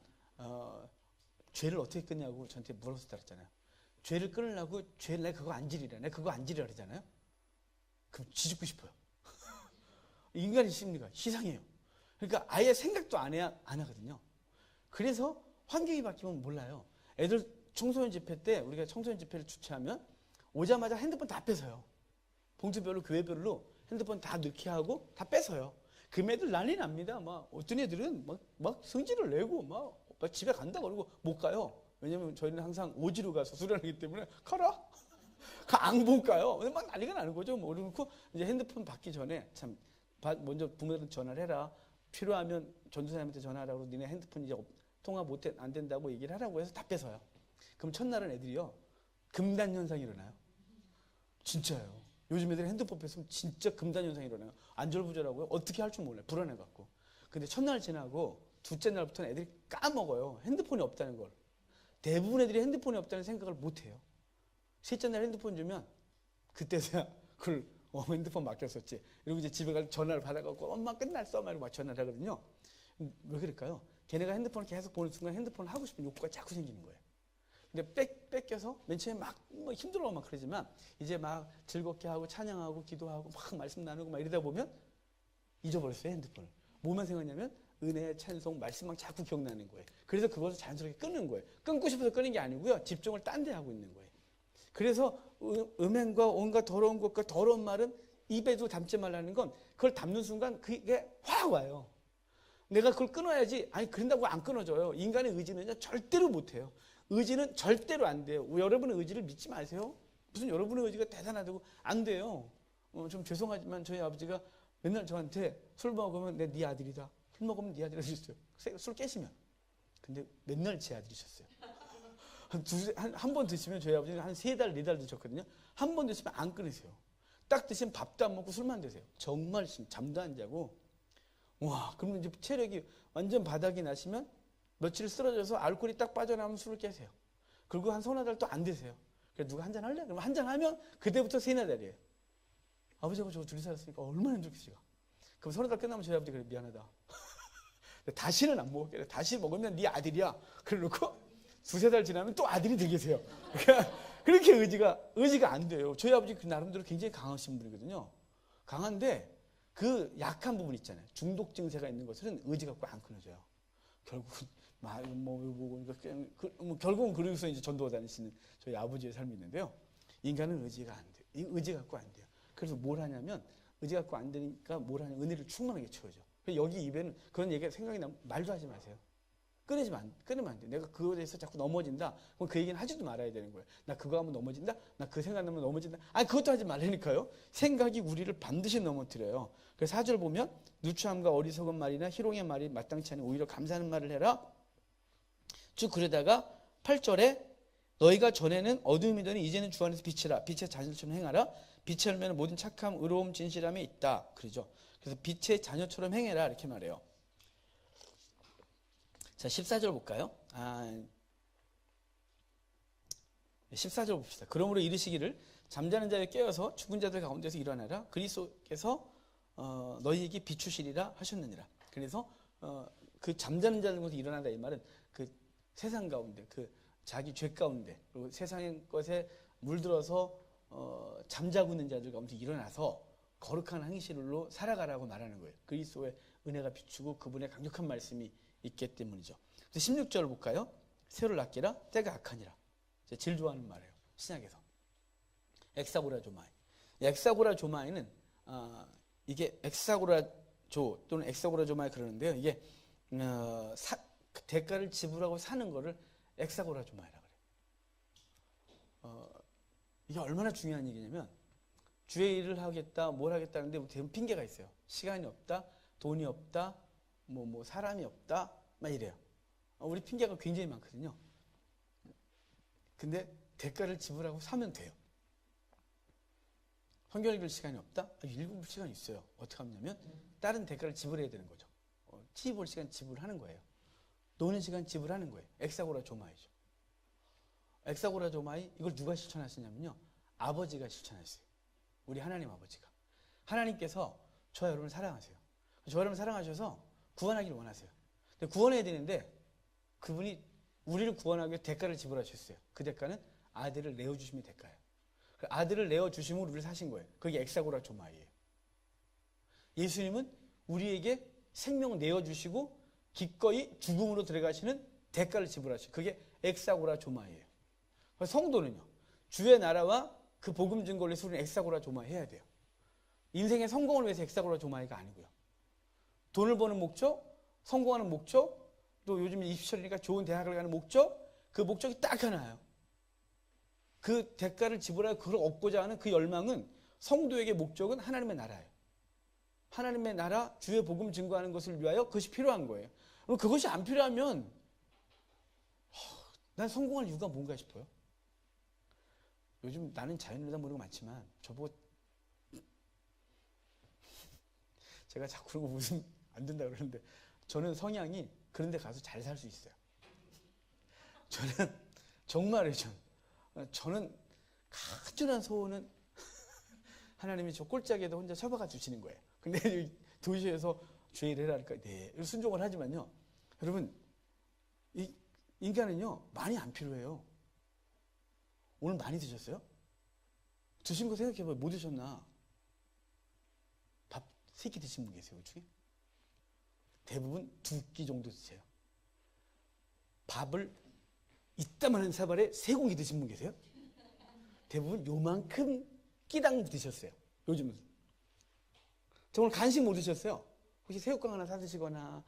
죄를 어떻게 끊냐고 저한테 물어서 따랐잖아요. 죄를 끊으려고 내가 그거 안 지리라, 내가 그거 안 지리라 그러잖아요. 그럼 뒤집고 싶어요. 인간의 심리가 희상해요. 그러니까 아예 생각도 안 하거든요. 그래서 환경이 바뀌면 몰라요. 애들 청소년 집회 때 우리가 청소년 집회를 주최하면 오자마자 핸드폰 다 뺏어요. 봉투별로 교회별로 핸드폰 다 넣게 하고 다 뺏어요. 그 애들 난리 납니다. 막 어떤 애들은 막 성질을 내고 막 집에 간다 그러고 못 가요. 왜냐면 저희는 항상 오지로 가서 수련하기 때문에 가라. 안 못 가요. 근데 막 난리가 나는 거죠. 뭐 그러고 이제 핸드폰 받기 전에 참 먼저 부모들한테 전화를 해라. 필요하면 전도사님한테 전화하라고, 니네 핸드폰 이제 통화 안 된다고 얘기를 하라고 해서 다 뺏어요. 그럼 첫날은 애들이요, 금단 현상이 일어나요. 진짜요. 요즘 애들이 핸드폰 뺐으면 진짜 금단 현상이 일어나요. 안절부절하고요. 어떻게 할 줄 몰라요. 불안해갖고. 근데 첫날 지나고 둘째 날부터는 애들이 까먹어요. 핸드폰이 없다는 걸. 대부분 애들이 핸드폰이 없다는 생각을 못해요. 셋째 날 핸드폰 주면 그때서야 그걸 핸드폰 맡겼었지. 그리고 이제 집에 갈 전화를 받아갖고 엄마 끝났어. 막 이러고 막 전화를 하거든요. 왜 그럴까요? 걔네가 핸드폰을 계속 보는 순간 핸드폰을 하고 싶은 욕구가 자꾸 생기는 거예요. 근데 뺏겨서 맨 처음에 막 힘들어 막 그러지만 이제 막 즐겁게 하고 찬양하고 기도하고 막 말씀 나누고 막 이러다 보면 잊어버렸어요, 핸드폰을. 뭐만 생각하냐면 은혜, 찬송, 말씀 막 자꾸 기억나는 거예요. 그래서 그것을 자연스럽게 끊는 거예요. 끊고 싶어서 끊는 게 아니고요. 집중을 딴 데 하고 있는 거예요. 그래서 음행과 온갖 더러운 것과 더러운 말은 입에도 담지 말라는 건 그걸 담는 순간 그게 확 와요. 내가 그걸 끊어야지. 아니 그런다고 안 끊어져요. 인간의 의지는요 절대로 못해요. 의지는 절대로 안 돼요. 여러분의 의지를 믿지 마세요. 무슨 여러분의 의지가 대단하다고 안 돼요. 좀 죄송하지만 저희 아버지가 맨날 저한테 술 먹으면 내 네 아들이다. 술 먹으면 네 아들이라 주셨어요. 술 깨시면. 근데 맨날 제 아들이셨어요. 한 번 드시면 저희 아버지는 한 3달, 4달 드셨거든요. 한 번 드시면 안 끊으세요. 딱 드시면 밥도 안 먹고 술만 드세요. 정말 잠도 안 자고. 와, 그러면 이제 체력이 완전 바닥이 나시면 며칠 쓰러져서 알코올이 딱 빠져나오면 술을 깨세요. 그리고 한 서너 달 또 안 드세요. 그래서 누가 한잔 할래? 그러면 한잔 하면 그때부터 3-4달이에요. 아버지하고 저 둘이 살았으니까 얼마나 힘들겠어요. 그럼 서너 달 끝나면 저희 아버지 그래 미안하다. 다시는 안 먹을게. 다시 먹으면 네 아들이야. 그러고 2-3달 지나면 또 아들이 되겠어요. 그러니까 그렇게 의지가 안 돼요. 저희 아버지 그 나름대로 굉장히 강하신 분이거든요. 강한데 그 약한 부분 있잖아요. 중독 증세가 있는 것은 의지 갖고 안 끊어져요. 결국은 결국은 그러고서 이제 전도 다니시는 저희 아버지의 삶이 있는데요. 인간은 의지가 안 돼요. 의지 갖고 안 돼요. 그래서 뭘 하냐면 의지 갖고 안 되니까 뭘 하냐면 은혜를 충만하게 채워줘. 여기 입에는 그런 얘기가 생각이 나면 말도 하지 마세요. 끊으면 안 돼. 내가 그거에 대해서 자꾸 넘어진다. 그럼 그 얘기는 하지도 말아야 되는 거예요. 나 그거 하면 넘어진다. 나 그 생각나면 넘어진다. 아니 그것도 하지 말라니까요. 생각이 우리를 반드시 넘어뜨려요. 그래서 4절 보면 누추함과 어리석은 말이나 희롱의 말이 마땅치 않은 오히려 감사하는 말을 해라. 쭉 그러다가 8절에 너희가 전에는 어둠이더니 이제는 주 안에서 빛이라. 빛의 자녀처럼 행하라. 빛의 열매는 모든 착함, 의로움, 진실함에 있다. 그러죠. 그래서 빛의 자녀처럼 행해라 이렇게 말해요. 자, 14절 볼까요? 14절 봅시다. 그러므로 이르시기를 잠자는 자를 깨어서 죽은 자들 가운데서 일어나라. 그리스도께서 너희에게 비추시리라 하셨느니라. 그래서 그 잠자는 자들 가운데 일어나다 이 말은 그 세상 가운데 그 자기 죄 가운데 그리고 세상의 것에 물들어서 잠자고 있는 자들 가운데 일어나서 거룩한 행실로 살아가라고 말하는 거예요. 그리스도의 은혜가 비추고 그분의 강력한 말씀이 있기 때문이죠. 16절 볼까요? 새를 아끼라 때가 악하니라. 제일 좋아하는 말이에요. 신약에서. 엑사고라조마이. 엑사고라조마이는 이게 엑사고라조 또는 엑사고라조마이 그러는데요. 이게 대가를 지불하고 사는 거를 엑사고라조마이라 그래요. 이게 얼마나 중요한 얘기냐면 주의 일을 하겠다, 뭘 하겠다는데 대부분 핑계가 있어요. 시간이 없다, 돈이 없다, 뭐 사람이 없다, 막 이래요. 우리 핑계가 굉장히 많거든요. 근데 대가를 지불하고 사면 돼요. 성경 읽을 시간이 없다? 읽을 시간이 있어요. 어떻게 하냐면 다른 대가를 지불해야 되는 거죠. TV 볼 시간 지불하는 거예요. 노는 시간 지불하는 거예요. 엑사고라 조마이죠. 엑사고라 조마이 이걸 누가 실천하시냐면요. 아버지가 실천하셨어요. 우리 하나님 아버지가. 하나님께서 저 여러분을 사랑하세요. 저 여러분을 사랑하셔서 구원하기를 원하세요. 근데 구원해야 되는데 그분이 우리를 구원하기 위해 대가를 지불하셨어요. 그 대가는 아들을 내어주심이 대가예요. 아들을 내어주심으로 우리를 사신 거예요. 그게 엑사고라 조마이예요. 예수님은 우리에게 생명을 내어주시고 기꺼이 죽음으로 들어가시는 대가를 지불하시고 그게 엑사고라 조마이예요. 성도는요. 주의 나라와 그 복음 증거를 위해서 우리는 엑사고라 조마이 해야 돼요. 인생의 성공을 위해서 엑사고라 조마이가 아니고요. 돈을 버는 목적, 성공하는 목적, 또 요즘 20철이니까 좋은 대학을 가는 목적, 그 목적이 딱 하나예요. 그 대가를 지불하고 그걸 얻고자 하는 그 열망은 성도에게 목적은 하나님의 나라예요. 하나님의 나라, 주의 복음 증거하는 것을 위하여 그것이 필요한 거예요. 그럼 그것이 안 필요하면 난 성공할 이유가 뭔가 싶어요. 요즘 나는 자연이다 모르는 거 많지만 저보고 제가 자꾸 그런 거 웃으면 안 된다 그러는데 저는 성향이 그런 데 가서 잘 살 수 있어요. 저는 정말이에요. 저는 간절한 소원은 하나님이 저 꼴짝에도 혼자 처박아 주시는 거예요. 근데 도시에서 죄를 해라 그러니까 네 순종을 하지만요. 여러분 이 인간은요 많이 안 필요해요. 오늘 많이 드셨어요? 드신 거 생각해봐요. 뭐 드셨나? 밥 3끼 드신 분 계세요, 그 중에? 대부분 2끼 정도 드세요. 밥을 이따만한 사발에 3공기 드신 분 계세요? 대부분 요만큼 끼당 드셨어요. 요즘은. 저 오늘 간식 뭐 드셨어요? 혹시 새우깡 하나 사 드시거나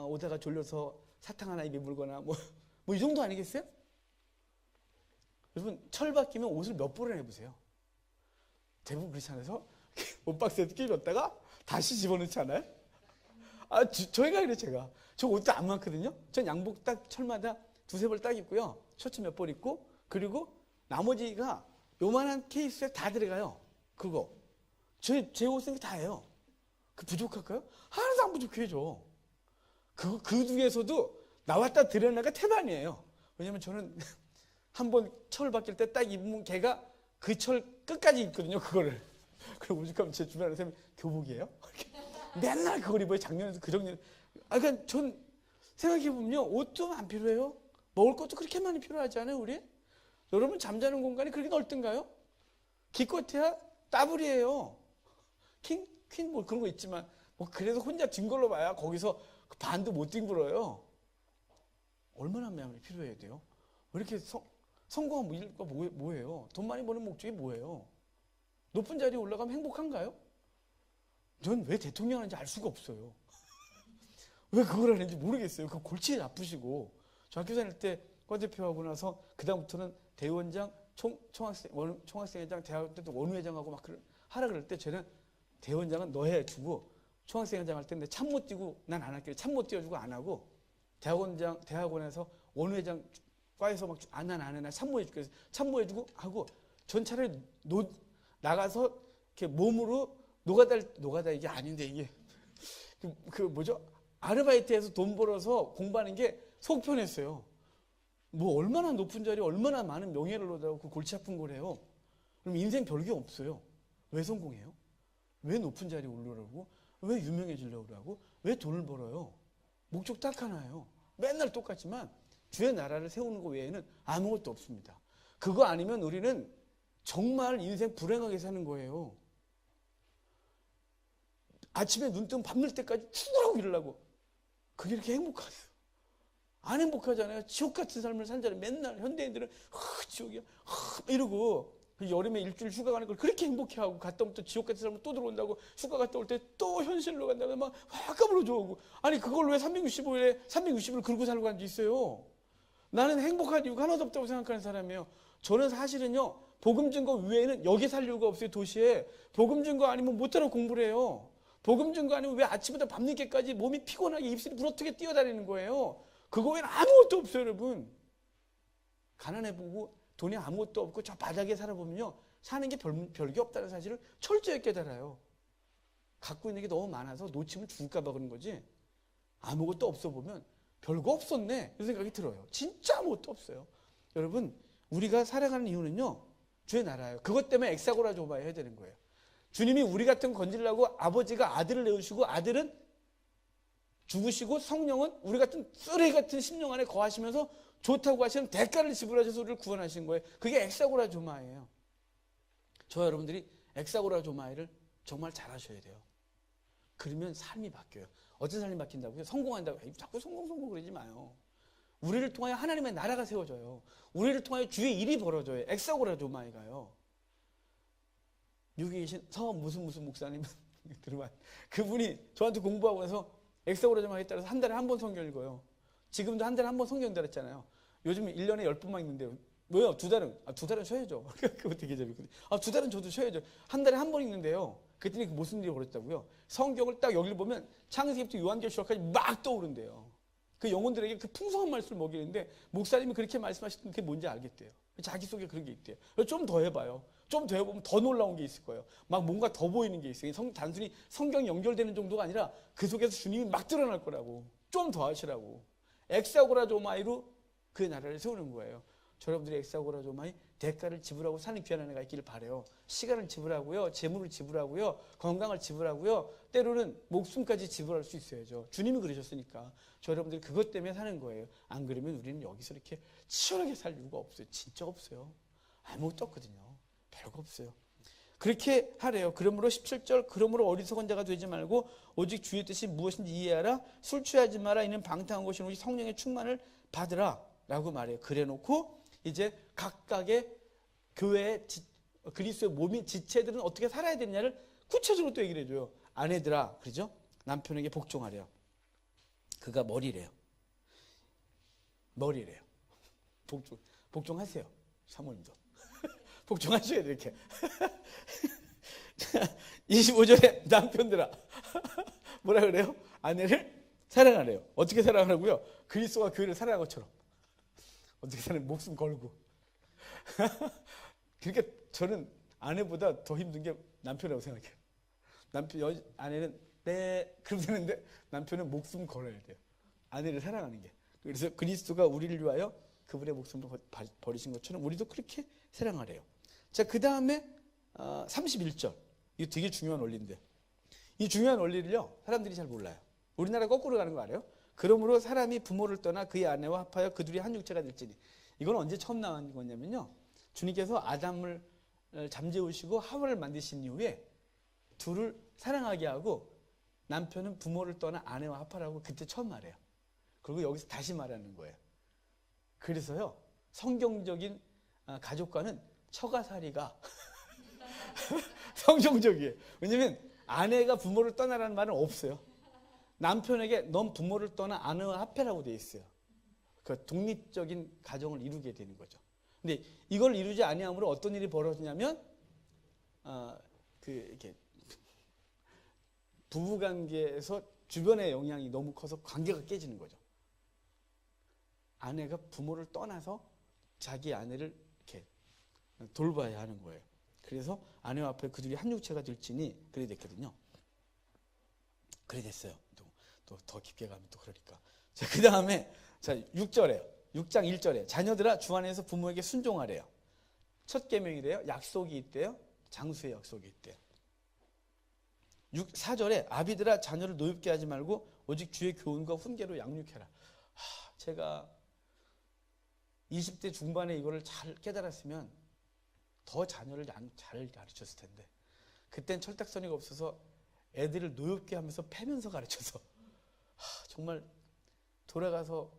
오다가 졸려서 사탕 하나 입에 물거나 뭐 이 정도 아니겠어요? 여러분 철 바뀌면 옷을 몇 벌을 해보세요. 대부분 그렇지 않아서 옷박스에 끼웠다가 다시 집어넣지 않아요? 저희가 그래요. 제가 저 옷도 안 많거든요. 전 양복 딱 철마다 2-3벌 딱 입고요. 셔츠 몇 벌 입고 그리고 나머지가 요만한 케이스에 다 들어가요. 그거 제 옷은 다예요. 그 부족할까요? 하나도 안 부족해져. 그 중에서도 나왔다 들여나가 태반이에요. 왜냐면 저는 한번 철 바뀔 때 딱 입으면 걔가 그 철 끝까지 입거든요. 그거를. 그리고 오죽하면 제 주변에 사람이 교복이에요? 맨날 그걸 입어요. 작년에도 그 정도. 그러니까 전 생각해보면요. 옷도 안 필요해요. 먹을 것도 그렇게 많이 필요하지 않아요, 우리? 여러분 잠자는 공간이 그렇게 넓던가요? 기껏해야 더블이에요. 퀸 뭐 그런 거 있지만 뭐 그래서 혼자 뒹굴러 봐야 거기서 그 반도 못 뒹굴어요. 얼마나 많이 필요해야 돼요? 왜 이렇게 성공한 이유가 뭐예요? 돈 많이 버는 목적이 뭐예요? 높은 자리에 올라가면 행복한가요? 전 왜 대통령 하는지 알 수가 없어요. 왜 그걸 하는지 모르겠어요. 그 골치 아프시고. 저 학교 다닐 때 과대표하고 나서 그다음부터는 대위원장, 총학생회장, 대학 때도 원우회장하고 막 하라 그럴 때 저는 대위원장은 너 해주고 총학생회장 할 때 내 참 못 뛰고 난 안 할게. 참 못 뛰어주고 안 하고 대학원에서 원우회장 과에서 막 난 안 해. 나 참모해줄게. 참모해주고 하고 전 차라리 나가서 이렇게 몸으로 노가다 이게 아닌데 이게 그 뭐죠? 아르바이트해서 돈 벌어서 공부하는 게 속 편했어요. 뭐 얼마나 높은 자리에 얼마나 많은 명예를 얻어가고 그 골치 아픈 거래요. 그럼 인생 별게 없어요. 왜 성공해요? 왜 높은 자리에 오르려고? 왜 유명해지려고 하고? 왜 돈을 벌어요? 목적 딱 하나예요. 맨날 똑같지만 주의 나라를 세우는 것 외에는 아무것도 없습니다. 그거 아니면 우리는 정말 인생 불행하게 사는 거예요. 아침에 눈 뜨면 밤늘 때까지 죽으라고 이러려고. 그게 이렇게 행복하세요? 안 행복하잖아요. 지옥 같은 삶을 살잖아요. 맨날 현대인들은 지옥이야 이러고 여름에 일주일 휴가 가는 걸 그렇게 행복해하고 갔다 오면 또 지옥 같은 삶을 또 들어온다고 휴가 갔다 올 때 또 현실로 간다고 막 화감으로 좋아하고. 아니 그걸 왜 365일 긁고 살고 가는 게 있어요. 나는 행복한 이유가 하나도 없다고 생각하는 사람이에요. 저는 사실은요 복음 증거 외에는 여기 살 이유가 없어요. 도시에 복음 증거 아니면 못하러 공부를 해요. 복음 증거 아니면 왜 아침부터 밤늦게까지 몸이 피곤하게 입술이 물어트게 뛰어다니는 거예요. 그거 외에는 아무것도 없어요. 여러분 가난해보고 돈이 아무것도 없고 저 바닥에 살아보면요 사는 게 별게 없다는 사실을 철저히 깨달아요. 갖고 있는 게 너무 많아서 놓치면 죽을까 봐 그런 거지 아무것도 없어 보면 별거 없었네 이런 생각이 들어요. 진짜 아무것도 없어요. 여러분 우리가 살아가는 이유는요 주의 나라예요. 그것 때문에 엑사고라 조바에 해야 되는 거예요. 주님이 우리 같은 거 건지려고 아버지가 아들을 내주시고 아들은 죽으시고 성령은 우리 같은 쓰레기 같은 심령 안에 거하시면서 좋다고 하시는 대가를 지불하셔서 우리를 구원하신 거예요. 그게 엑사고라 조마예요. 저와 여러분들이 엑사고라 조마이를 정말 잘하셔야 돼요. 그러면 삶이 바뀌어요. 어떤 삶이 바뀐다고요? 성공한다고. 자꾸 성공 그러지 마요. 우리를 통하여 하나님의 나라가 세워져요. 우리를 통하여 주의 일이 벌어져요. 엑사고라 조마이가요. 여기 계신 무슨 목사님 들으면 그분이 저한테 공부하고 나서 엑사고라 조마이에 따라서 한 달에 한 번 성경 읽어요. 지금도 한 달에 한 번 성경 달았잖아요. 요즘 1년에 10번만 읽는데요. 왜요? 2달은? 2달은 쉬어야죠. 그거 되게 재밌거든요. 2달은 저도 쉬어야죠. 한 달에 한 번 읽는데요. 그랬더니 무슨 일이 벌어졌다고요? 성경을 딱 여기를 보면 창세기부터 요한계시록까지 막 떠오른대요. 그 영혼들에게 그 풍성한 말씀을 먹이는데 목사님이 그렇게 말씀하시던 게 뭔지 알겠대요. 자기 속에 그런 게 있대요. 좀 더 해봐요. 좀 더 해보면 더 놀라운 게 있을 거예요. 막 뭔가 더 보이는 게 있어요. 단순히 성경 연결되는 정도가 아니라 그 속에서 주님이 막 드러날 거라고. 좀 더 하시라고. 엑사고라조마이로 그 나라를 세우는 거예요. 여러분들이 엑사고라조마이 대가를 지불하고 사는 귀한 은혜가 있기를 바라요. 시간을 지불하고요. 재물을 지불하고요. 건강을 지불하고요. 때로는 목숨까지 지불할 수 있어야죠. 주님이 그러셨으니까. 여러분들이 그것 때문에 사는 거예요. 안 그러면 우리는 여기서 이렇게 치열하게 살 이유가 없어요. 진짜 없어요. 아무것도 없거든요. 별거 없어요. 그렇게 하래요. 그러므로 17절 그러므로 어리석은 자가 되지 말고 오직 주의 뜻이 무엇인지 이해하라. 술 취하지 마라. 이는 방탕한 것이 오직 성령의 충만을 받으라 라고 말해요. 그래놓고 이제 각각의 교회의 그리스도의 몸인 지체들은 어떻게 살아야 되느냐를 구체적으로 또 얘기를 해줘요. 아내들아, 그러죠? 남편에게 복종하래요. 그가 머리래요. 복종하세요. 사모님도. 복종하셔야 돼요, 이렇게. 25절에 남편들아. 뭐라 그래요? 아내를 사랑하래요. 어떻게 사랑하라고요? 그리스도가 교회를 사랑한 것처럼. 어떻게 사는 목숨 걸고. 그러니까 저는 아내보다 더 힘든 게 남편이라고 생각해요. 아내는 그러면 되는데 남편은 목숨 걸어야 돼요. 아내를 사랑하는 게. 그래서 그리스도가 우리를 위하여 그분의 목숨을 버리신 것처럼 우리도 그렇게 사랑하래요. 자, 그 다음에 31절. 이거 되게 중요한 원리인데 이 중요한 원리를요 사람들이 잘 몰라요. 우리나라 거꾸로 가는 거 알아요? 그러므로 사람이 부모를 떠나 그의 아내와 합하여 그 둘이 한 육체가 될지니. 이건 언제 처음 나온 거냐면요. 주님께서 아담을 잠재우시고 하와를 만드신 이후에 둘을 사랑하게 하고 남편은 부모를 떠나 아내와 합하라고 그때 처음 말해요. 그리고 여기서 다시 말하는 거예요. 그래서요 성경적인 가족과는 처가살이가 성경적이에요. 왜냐하면 아내가 부모를 떠나라는 말은 없어요. 남편에게 넌 부모를 떠나 아내와 합해라고 되어 있어요. 그 독립적인 가정을 이루게 되는 거죠. 근데 이걸 이루지 아니함으로 어떤 일이 벌어지냐면 이렇게 부부관계에서 주변의 영향이 너무 커서 관계가 깨지는 거죠. 아내가 부모를 떠나서 자기 아내를 이렇게 돌봐야 하는 거예요. 그래서 아내와 앞에 그들이 한 육체가 될지니 그래 됐거든요. 그래 됐어요. 또 더 깊게 가면 또 그러니까. 자, 그 다음에 6장 1절에 자녀들아 주 안에서 부모에게 순종하래요. 첫 계명이래요. 약속이 있대요. 장수의 약속이 있대요. 4절에 아비들아 자녀를 노엽게 하지 말고 오직 주의 교훈과 훈계로 양육해라. 제가 20대 중반에 이거를 잘 깨달았으면 더 자녀를 잘 가르쳤을 텐데 그땐 철딱서니가 없어서 애들을 노엽게 하면서 패면서 가르쳐서 정말 돌아가서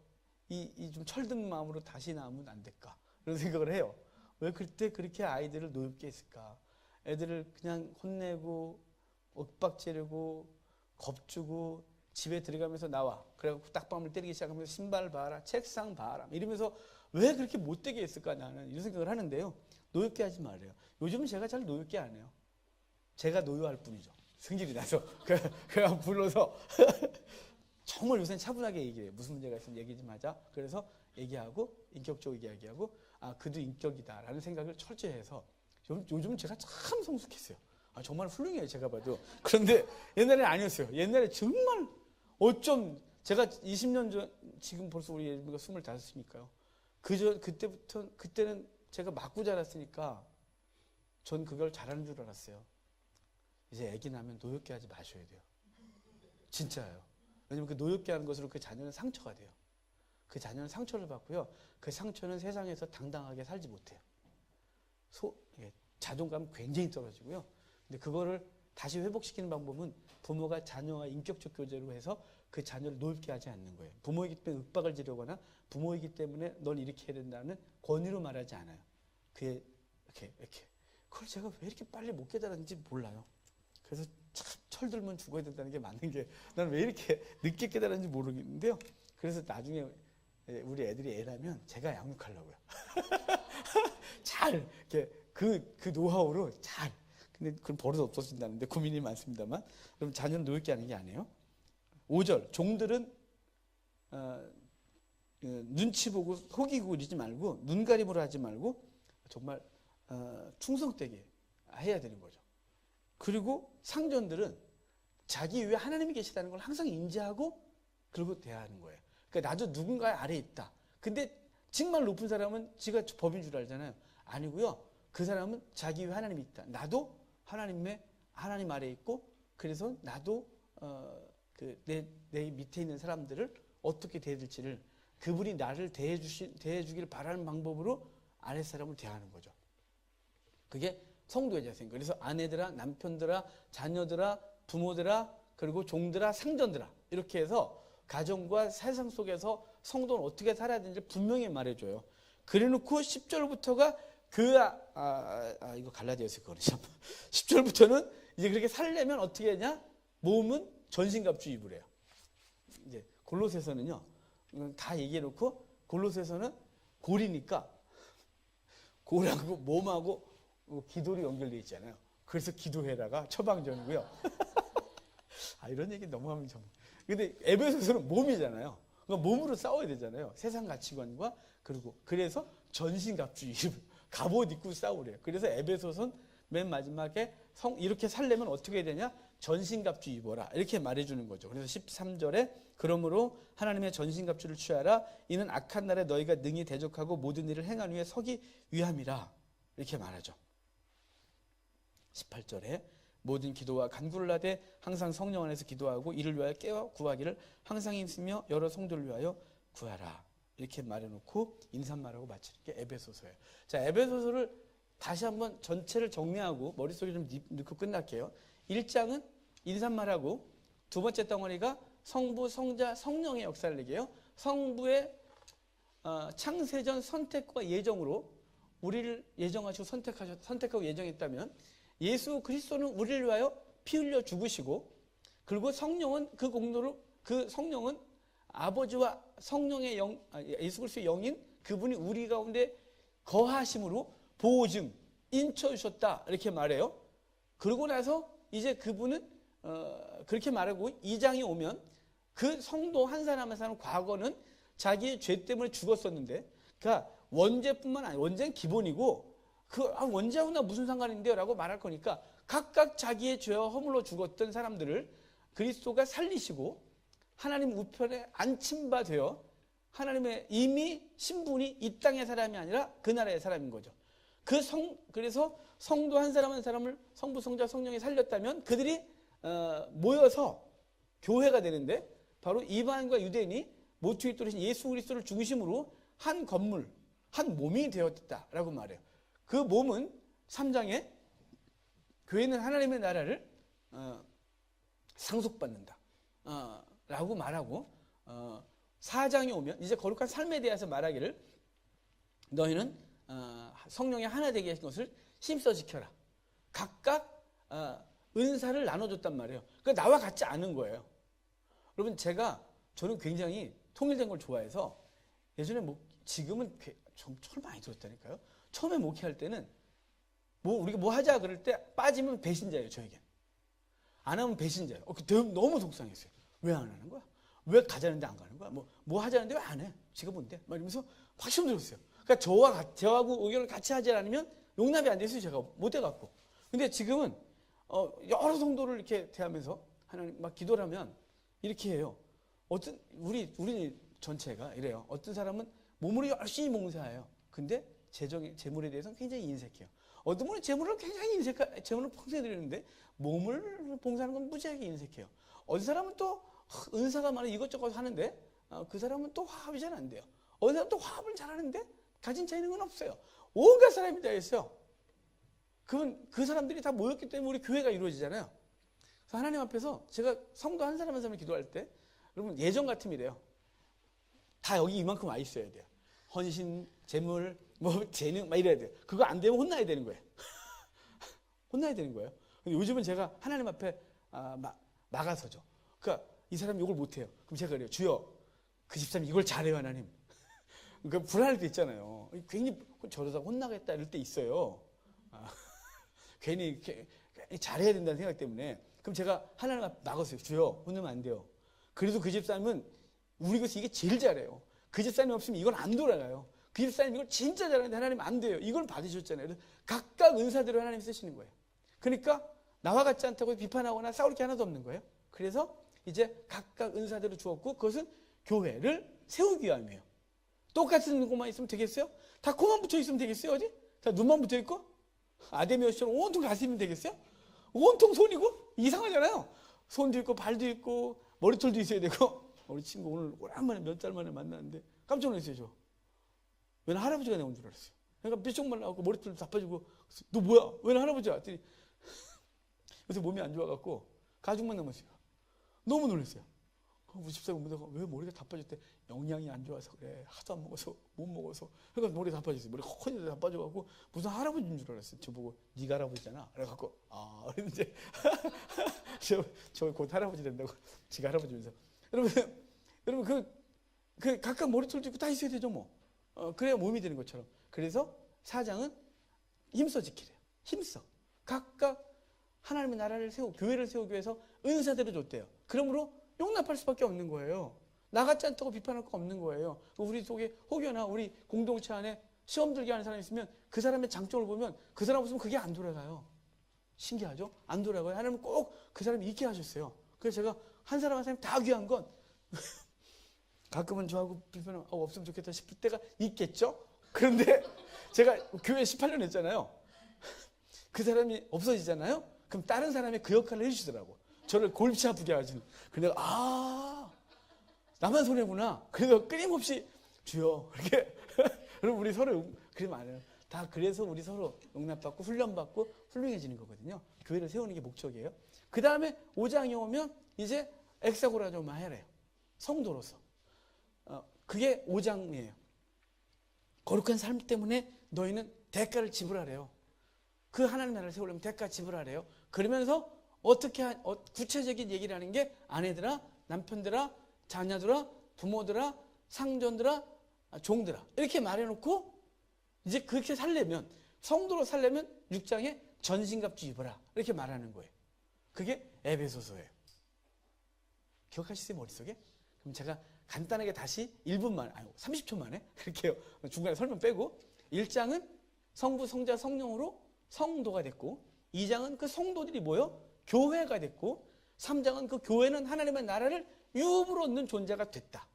이 좀 철든 마음으로 다시 나오면 안 될까 이런 생각을 해요. 왜 그때 그렇게 아이들을 노엽게 했을까? 애들을 그냥 혼내고 윽박지르고 겁주고 집에 들어가면서 나와 그래갖고 딱밤을 때리기 시작하면서 신발 봐라 책상 봐라 이러면서 왜 그렇게 못되게 했을까 나는 이런 생각을 하는데요. 노엽게 하지 말아요. 요즘은 제가 잘 노엽게 안 해요. 제가 노여할 뿐이죠. 성질이 나서 그냥 불러서 정말 요새는 차분하게 얘기해요. 무슨 문제가 있으면 얘기 좀 하자. 그래서 얘기하고 인격적으로 이야기하고 그도 인격이다라는 생각을 철저히 해서 요즘은 제가 참 성숙했어요. 정말 훌륭해요. 제가 봐도. 그런데 옛날에는 아니었어요. 옛날에 정말 어쩜 제가 20년 전 지금 벌써 우리 애가 25이니까요. 그때는 제가 맞고 자랐으니까 전 그걸 잘하는 줄 알았어요. 이제 애기 나면 노엽게 하지 마셔야 돼요. 진짜예요. 왜냐면 그 노엽게 하는 것으로 그 자녀는 상처가 돼요. 그 자녀는 상처를 받고요. 그 상처는 세상에서 당당하게 살지 못해요. 자존감 굉장히 떨어지고요. 근데 그거를 다시 회복시키는 방법은 부모가 자녀와 인격적 교제로 해서 그 자녀를 노엽게 하지 않는 거예요. 부모이기 때문에 윽박을 지르거나 부모이기 때문에 넌 이렇게 해야 된다는 권위로 말하지 않아요. 그게 이렇게. 그걸 제가 왜 이렇게 빨리 못 깨달았는지 몰라요. 그래서 참 철들면 죽어야 된다는 게 맞는 게 나는 왜 이렇게 늦게 깨달았는지 모르겠는데요. 그래서 나중에 우리 애들이 애라면 제가 양육하려고요. 잘 이렇게 그 노하우로 잘. 근데 그건 버릇 없어진다는데 고민이 많습니다만 그럼 자녀는 노엽게 하는 게 아니에요. 5절 종들은 눈치 보고 속이고 이러지 말고 눈가림으로 하지 말고 정말 충성되게 해야 되는 거죠. 그리고 상전들은 자기 위에 하나님이 계시다는 걸 항상 인지하고 그리고 대하는 거예요. 그러니까 나도 누군가의 아래에 있다. 근데 정말 높은 사람은 지가 법인 줄 알잖아요. 아니고요. 그 사람은 자기 위에 하나님이 있다. 나도 하나님 아래에 있고 그래서 나도 내 밑에 있는 사람들을 어떻게 대해줄지를 그분이 나를 대해주기를 바라는 방법으로 아랫사람을 대하는 거죠. 그게 성도의 자세인 거예요. 그래서 아내들아, 남편들아, 자녀들아, 부모들아, 그리고 종들아, 상전들아 이렇게 해서 가정과 세상 속에서 성도는 어떻게 살아야 되는지 분명히 말해줘요. 그래놓고 10절부터가 이거 갈라디아서 그거죠. 10절부터는 이제 그렇게 살려면 어떻게 하냐? 몸은 전신갑주 입으래요. 이제 골로새서는요, 다 얘기해놓고 골로새서는 골이니까 골하고 몸하고 기도로 연결되어 있잖아요. 그래서 기도해라가 처방전이고요. 이런 얘기 넘어가면 참. 근데 에베소서는 몸이잖아요. 그러니까 몸으로 싸워야 되잖아요. 세상 가치관과 그래서 전신갑주 갑옷 입고 싸우래요. 그래서 에베소서는 맨 마지막에 이렇게 살려면 어떻게 해야 되냐? 전신갑주 입어라. 이렇게 말해주는 거죠. 그래서 13절에 그러므로 하나님의 전신갑주를 취하라. 이는 악한 날에 너희가 능히 대적하고 모든 일을 행한 후에 서기 위함이라. 이렇게 말하죠. 18절에 모든 기도와 간구를 하되 항상 성령 안에서 기도하고 이를 위하여 깨어 구하기를 항상 힘쓰며 여러 성도를 위하여 구하라. 이렇게 말해놓고 인사말하고 마치는 게 에베소서예요. 자, 에베소서를 다시 한번 전체를 정리하고 머릿속에 좀 넣고 끝날게요. 1장은 인사말하고 두 번째 덩어리가 성부, 성자, 성령의 역사를 얘기해요. 성부의 창세전 선택과 예정으로 우리를 예정하시고 선택하고 예정했다면 예수 그리스도는 우리를 위하여 피 흘려 죽으시고 그리고 성령은 그 공로로 성령은 아버지와 성령의 예수 그리스도의 영인 그분이 우리 가운데 거하심으로 보호증 인쳐 주셨다 이렇게 말해요. 그러고 나서 이제 그분은 그렇게 말하고 2장이 오면 그 성도 한 사람 한 사람 과거는 자기의 죄 때문에 죽었었는데 그러니까 원죄뿐만 아니라 원죄는 기본이고 원죄하고 나 무슨 상관인데요? 라고 말할 거니까 각각 자기의 죄와 허물로 죽었던 사람들을 그리스도가 살리시고 하나님 우편에 안침바 되어 하나님의 이미 신분이 이 땅의 사람이 아니라 그 나라의 사람인 거죠. 그래서 성도 한 사람 한 사람을 성부, 성자, 성령이 살렸다면 그들이 모여서 교회가 되는데 바로 이방인과 유대인이 모퉁이 돌이신 예수 그리스도를 죽으심으로 한 건물, 한 몸이 되었다라고 말해요. 그 몸은 3장에 교회는 하나님의 나라를 상속받는다 라고 말하고 4장이 오면 이제 거룩한 삶에 대해서 말하기를 너희는 성령의 하나 되게 하신 것을 힘써 지켜라. 각각 은사를 나눠줬단 말이에요. 그러니까 나와 같지 않은 거예요. 여러분 저는 굉장히 통일된 걸 좋아해서 예전에 지금은 철 많이 들었다니까요. 처음에 목회할 때는 우리가 하자 그럴 때 빠지면 배신자예요. 저에겐 안 하면 배신자예요. 너무 속상했어요. 왜 안 하는 거야? 왜 가자는데 안 가는 거야? 뭐 하자는데 왜 안 해? 지가 뭔데? 막 이러면서 확 시험 들었어요. 그러니까 저하고 의견을 같이 하지 않으면 용납이 안 돼서 제가 못 해갖고. 근데 지금은 여러 성도를 이렇게 대하면서 하나님 막 기도를 하면 이렇게 해요. 우리 전체가 이래요. 어떤 사람은 몸으로 열심히 봉사해요. 근데 재물에 대해서는 굉장히 인색해요. 어떤 분은 재물을 굉장히 재물을 평소에 드리는데 몸을 봉사하는 건 무지하게 인색해요. 어떤 사람은 또 은사가 많아 이것저것 하는데 그 사람은 또 화합이 잘 안 돼요. 어떤 사람은 또 화합을 잘하는데 가진 차이는 건 없어요. 온갖 사람이 다 있어요. 그 사람들이 다 모였기 때문에 우리 교회가 이루어지잖아요. 그래서 하나님 앞에서 제가 성도 한 사람 한 사람을 기도할 때 여러분 예전 같으면 이래요. 다 여기 이만큼 와 있어야 돼요. 헌신, 재물, 재능 막 이래야 돼요. 그거 안 되면 혼나야 되는 거예요. 혼나야 되는 거예요. 근데 요즘은 제가 하나님 앞에 막아서죠. 그러니까 이 사람이 이걸 못해요. 그럼 제가 그래요. 주여 그 집사님 이걸 잘해요 하나님. 그러니까 불안할 때 있잖아요. 괜히 저러다가 혼나겠다 이럴 때 있어요. 괜히 잘해야 된다는 생각 때문에. 그럼 제가 하나님 앞에 막았어요. 주여 혼내면 안 돼요. 그래도 그 집사님은 우리 교회에서 이게 제일 잘해요. 그 집사님 없으면 이건 안 돌아가요. 그 집사님 이걸 진짜 잘하는데 하나님 안 돼요. 이걸 받으셨잖아요. 그래서 각각 은사대로 하나님 쓰시는 거예요. 그러니까 나와 같지 않다고 비판하거나 싸울 게 하나도 없는 거예요. 그래서 이제 각각 은사대로 주었고 그것은 교회를 세우기 위함이에요. 똑같은 것만 있으면 되겠어요? 다 코만 붙여 있으면 되겠어요? 어디? 다 눈만 붙어 있고? 아데미어스처럼 온통 가슴이면 되겠어요? 온통 손이고? 이상하잖아요. 손도 있고 발도 있고 머리털도 있어야 되고. 우리 친구 오늘 오랜만에 몇 달 만에 만났는데 깜짝 놀랐어요. 저. 왜냐 할아버지가 내온 줄 알았어요. 그러니까 삐쪽만 나오고 머리털도 다 빠지고 너 뭐야? 왜냐 할아버지야? 했더니 요새 몸이 안 좋아갖고 가죽만 남았어요. 너무 놀랐어요. 우리 집사가 보다가 왜 머리가 다 빠졌대? 영양이 안 좋아서 그래. 하도 안 먹어서 못 먹어서. 그러니까 머리 다 빠졌어요. 머리가 허니 다 빠져갖고 무슨 할아버지인 줄 알았어요. 저보고 네가 할아버지잖아. 그래갖고 그랬는데 저 곧 할아버지 된다고. 지가 할아버지면서. 여러분 그 각각 머리털도 있고 다 있어야 되죠 뭐. 그래야 몸이 되는 것처럼. 그래서 사장은 힘써 지키래요. 힘써. 각각 하나님의 나라를 세우고 교회를 세우기 위해서 은사대로 줬대요. 그러므로 용납할 수밖에 없는 거예요. 나같지 않다고 비판할 거 없는 거예요. 우리 속에 혹여나 우리 공동체 안에 시험 들게 하는 사람이 있으면 그 사람의 장점을 보면 그 사람 없으면 그게 안 돌아가요. 신기하죠? 안 돌아가요. 하나님은 꼭 그 사람이 있게 하셨어요. 그래서 제가 한 사람 한 사람이 다 귀한 건 가끔은 저하고 비판하면 없으면 좋겠다 싶을 때가 있겠죠? 그런데 제가 교회 18년 했잖아요. 그 사람이 없어지잖아요? 그럼 다른 사람이 그 역할을 해주시더라고. 저를 골치 아프게 하시는. 그래서 나만 손해구나. 그래서 끊임없이 주여. 이렇게 여러분 우리 서로 그러면 안 해요. 다 그래서 우리 서로 용납받고 훈련받고 훌륭해지는 거거든요. 교회를 세우는 게 목적이에요. 그 다음에 5장에 오면 이제 엑사고라조마 해래요. 성도로서. 그게 5장이에요. 거룩한 삶 때문에 너희는 대가를 지불하래요. 그 하나님 나라를 세우려면 대가 지불하래요. 그러면서 어떻게 구체적인 얘기를 하는 게 아내들아, 남편들아, 자녀들아, 부모들아, 상전들아, 종들아 이렇게 말해놓고 이제 그렇게 살려면 성도로 살려면 6장에 전신갑주 입어라 이렇게 말하는 거예요. 그게 에베소서예요. 기억하시세요 머릿속에? 그럼 제가 간단하게 다시 1분 만에 30초 만에 그렇게요. 중간에 설명 빼고 1장은 성부, 성자, 성령으로 성도가 됐고 2장은 그 성도들이 모여 교회가 됐고 3장은 그 교회는 하나님의 나라를 유업으로 얻는 존재가 됐다.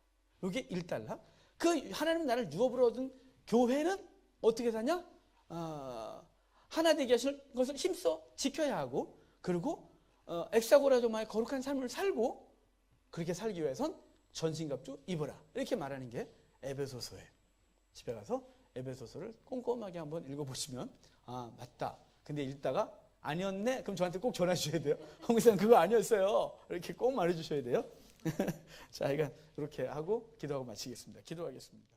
이게 1달러. 그 하나님의 나라를 유업으로 얻은 교회는 어떻게 사냐? 하나 되게 하실 것을 힘써 지켜야 하고 그리고 엑사고라조마의 거룩한 삶을 살고 그렇게 살기 위해선 전신갑주 입어라. 이렇게 말하는 게 에베소서예요. 집에 가서 에베소서를 꼼꼼하게 한번 읽어보시면 맞다. 근데 읽다가 아니었네? 그럼 저한테 꼭 전화 주셔야 돼요. 홍기사님 그거 아니었어요. 이렇게 꼭 말해주셔야 돼요. 자, 이건 이렇게 하고 기도하고 마치겠습니다. 기도하겠습니다.